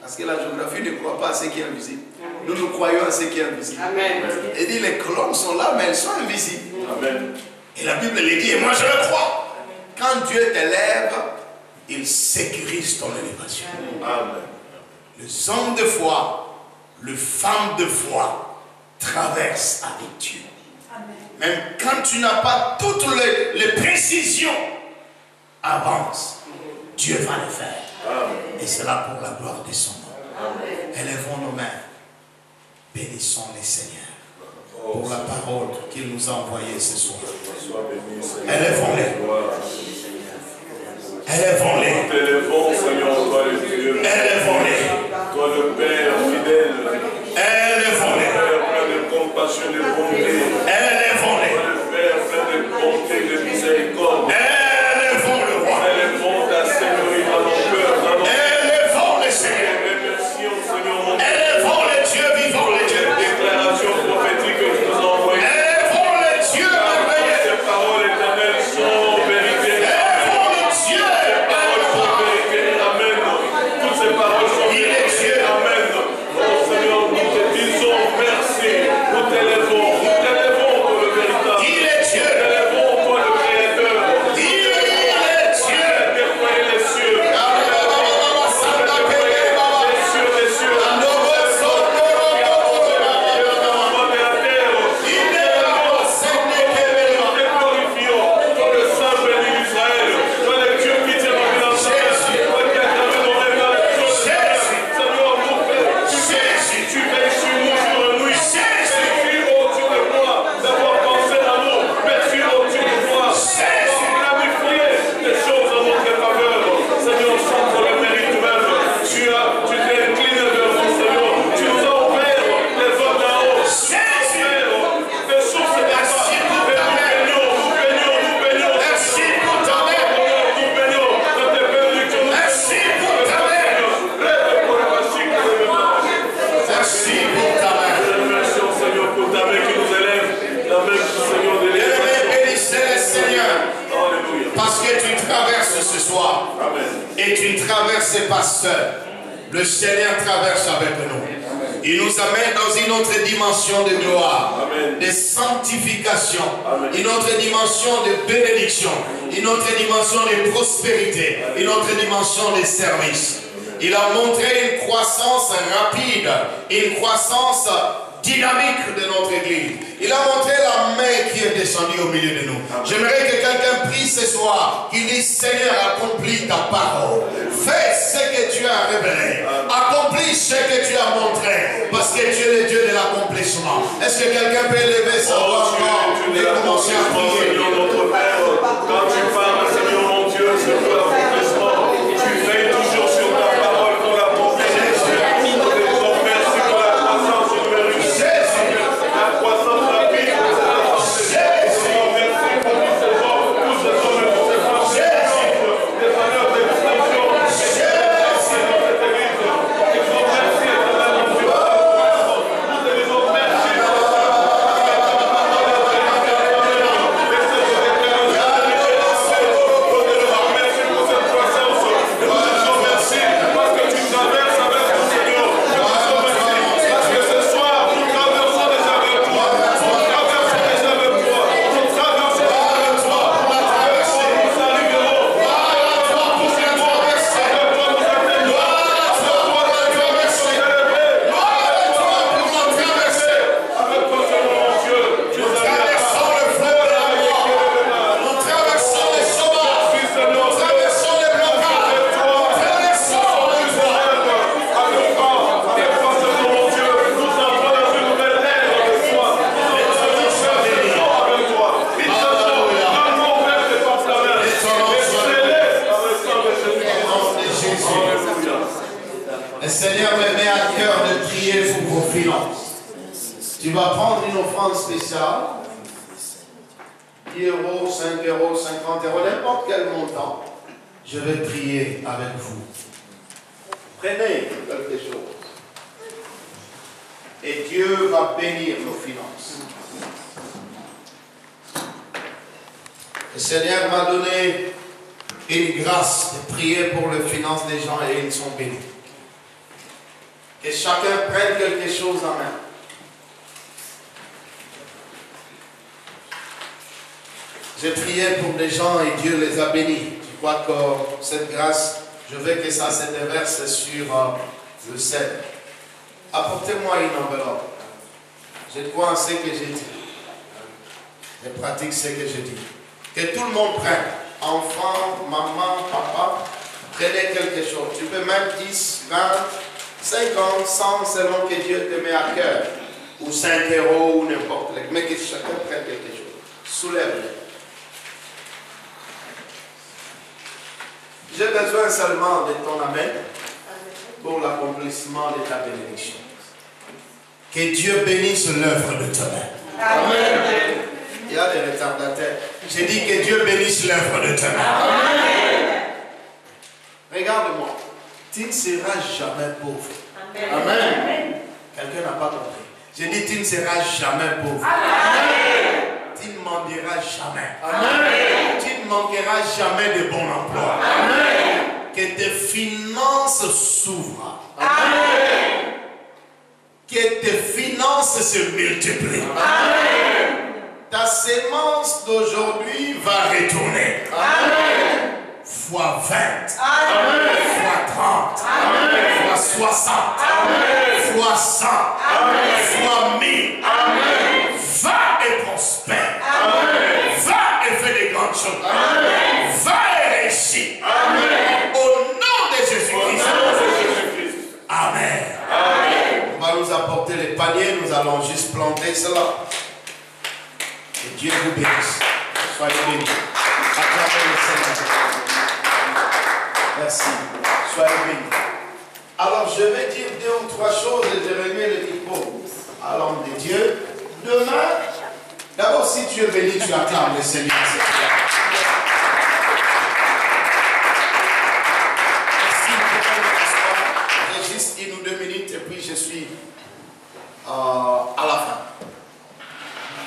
Parce que la géographie ne croit pas à ce qui est invisible. Nous, nous croyons à ce qui est invisible. Amen. Et dit, les colonnes sont là, mais elles sont invisibles. Amen. Et la Bible le dit, et moi je le crois. Quand Dieu t'élève, il sécurise ton élévation. Amen. Les hommes de foi, les femmes de foi traversent avec Dieu. Même quand tu n'as pas toutes les précisions, avance. Dieu va le faire. Amen. Et c'est là pour la gloire de son nom. Élevons nos mains. Bénissons les Seigneurs pour la parole qu'il nous a envoyée ce soir. Sois béni, Seigneur. Élevons-les. Gloire. Élevons-les. T'élevons, Seigneur, toi le Dieu. Élevons-les. Toi le Père fidèle. Élevons-les. Père plein de compassion et de bonté. Élevons-les. Toi le Père plein de bonté et de miséricorde. Élevons le roi. Élevons ta Seigneurie dans nos cœurs, dans nos Élevons le Seigneur. remercions, Seigneur, mon Dieu. Élevons le Dieu vivant, le Dieu. Cette déclaration prophétique que tu nous as envoyée. Élevons le Dieu merveilleux. Ces paroles éternelles sont vérité. Élevons le Dieu. Paroles sont vérité. Amen. Toutes ces paroles sont Il est Dieu. Amen. Oh Seigneur, nous te disons merci. Nous t'élevons pour le véritable. Il est Dieu. Nous t'élevons pour le Créateur. Il est Dieu. Déployer les cieux. Les cieux. Parce que tu traverses ce soir. Et tu ne traverses pas seul. Le Seigneur traverse avec nous. Il nous amène dans une autre dimension de gloire, de sanctification, une autre dimension de bénédiction, une autre dimension de prospérité, une autre dimension de service. Il a montré une croissance rapide, une croissance dynamique de notre église. Il a montré la main qui est descendue au milieu de nous. J'aimerais que quelqu'un prie ce soir, qu'il dise: Seigneur, accomplis ta parole. Fais ce que tu as révélé. Accomplis ce que tu as montré. Parce que tu es le Dieu de l'accomplissement. Est-ce que quelqu'un peut élever sa voix encore et commencer à prier? Notre Père, quand tu parles, Seigneur mon Dieu, sur l'accomplissement, tu veilles toujours sur ta parole pour l'accomplissement. Merci pour la croissance numérique. La croissance rapide. Merci pour tous ces hommes et toutes ces femmes. Des valeurs d'extinction. Merci dans cette église. Ils sont merci éternel mon Dieu. Nous te disons merci. Le Seigneur me met à cœur de prier pour vos finances. Tu vas prendre une offrande spéciale, 10 euros, 5 euros, 50 euros, n'importe quel montant. Je vais prier avec vous. Prenez quelque chose. Et Dieu va bénir nos finances. Le Seigneur m'a donné une grâce de prier pour les finances des gens et ils sont bénis. Que chacun prenne quelque chose en main. J'ai prié pour des gens et Dieu les a bénis. Je crois que cette grâce, je veux que ça se déverse sur le sel. Apportez-moi une enveloppe. Je crois en ce que j'ai dit. Je pratique ce que j'ai dit. Que tout le monde prenne. Enfant, maman, papa, prenez quelque chose. Tu peux même 10, 20, 50, 100 selon que Dieu te met à cœur. Ou 5 euros ou n'importe quoi. Mais que chacun prenne quelque chose. Soulève-le. J'ai besoin seulement de ton amen pour l'accomplissement de ta bénédiction. Que Dieu bénisse l'œuvre de ta main. Amen. Il y a des retardataires. J'ai dit que Dieu bénisse l'œuvre de ta main. Amen. Regarde-moi. Tu ne seras jamais pauvre. Amen. Amen. Quelqu'un n'a pas compris. J'ai dit tu ne seras jamais pauvre. Amen. Tu ne mendieras jamais. Amen. Tu ne manqueras jamais de bon emploi. Amen. Que tes finances s'ouvrent. Amen. Que tes finances se multiplient. Amen. Ta sémence d'aujourd'hui va retourner. Amen. Fois 20. Amen. Fois 30. Amen. Fois 60. Amen. Fois 100. Amen. Fois 1000. Amen. Va et prospère. Amen. Va et fais des grandes choses. Amen. Va et réussis. Amen. Au nom de Jésus-Christ. Amen. Amen. On va nous apporter les paniers. Nous allons juste planter cela. Et Dieu vous bénisse. Soyez bénis. Acclamez le Seigneur. Merci. Soyez bénis. Alors je vais dire 2 ou 3 choses et je remets le micro à l'homme de Dieu. Demain, d'abord si tu es béni, tu acclames le Seigneur. Merci pour j'ai juste 1 ou 2 minutes et puis je suis à la fin.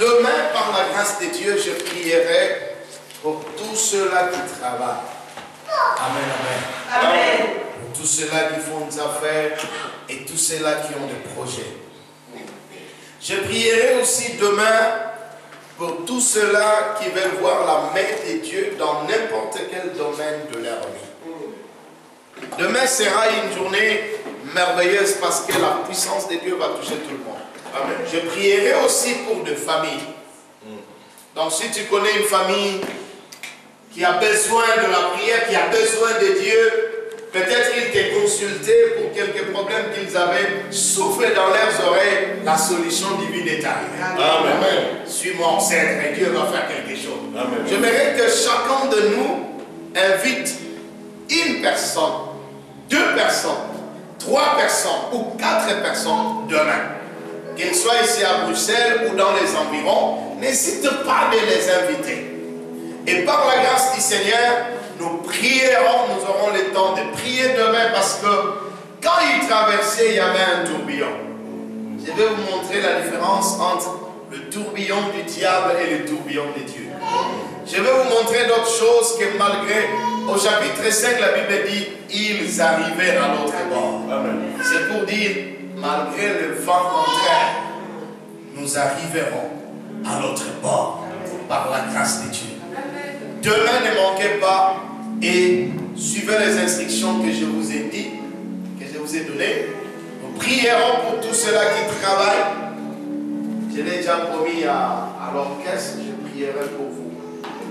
Demain, par la grâce de Dieu, je prierai pour tous ceux-là qui travaillent. Amen, amen. Amen. Pour tous ceux-là qui font des affaires et tous ceux-là qui ont des projets. Je prierai aussi demain pour tous ceux-là qui veulent voir la main de Dieu dans n'importe quel domaine de leur vie. Demain sera une journée merveilleuse parce que la puissance de Dieu va toucher tout le monde. Amen. Je prierai aussi pour des familles. Donc si tu connais une famille qui a besoin de la prière, qui a besoin de Dieu, peut-être qu'ils t'ont consulté pour quelques problèmes qu'ils avaient, soufflé dans leurs oreilles, la solution divine est arrivée. Amen. Suis-moi en cèdre et Dieu va faire quelque chose. Amen. J'aimerais que chacun de nous invite une personne, 2 personnes, 3 personnes ou 4 personnes demain. Qu'ils soient ici à Bruxelles ou dans les environs, n'hésite pas de les inviter. Et par la grâce du Seigneur, nous prierons, nous aurons le temps de prier demain parce que quand il traversait, il y avait un tourbillon. Je vais vous montrer la différence entre le tourbillon du diable et le tourbillon de Dieu. Je vais vous montrer d'autres choses que malgré, au chapitre 5, la Bible dit, ils arrivèrent à l'autre bord. C'est pour dire, malgré le vent contraire, nous arriverons à l'autre bord par la grâce de Dieu. Demain, ne manquez pas et suivez les instructions que je vous ai dit, que je vous ai données. Nous prierons pour tous ceux-là qui travaillent. Je l'ai déjà promis à l'orchestre, je prierai pour vous.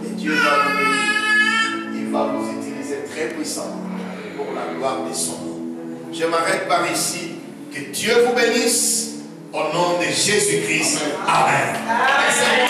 Et Dieu va vous bénir. Il va vous utiliser très puissant pour la gloire de son nom. Je m'arrête par ici. Que Dieu vous bénisse au nom de Jésus-Christ. Amen. Amen.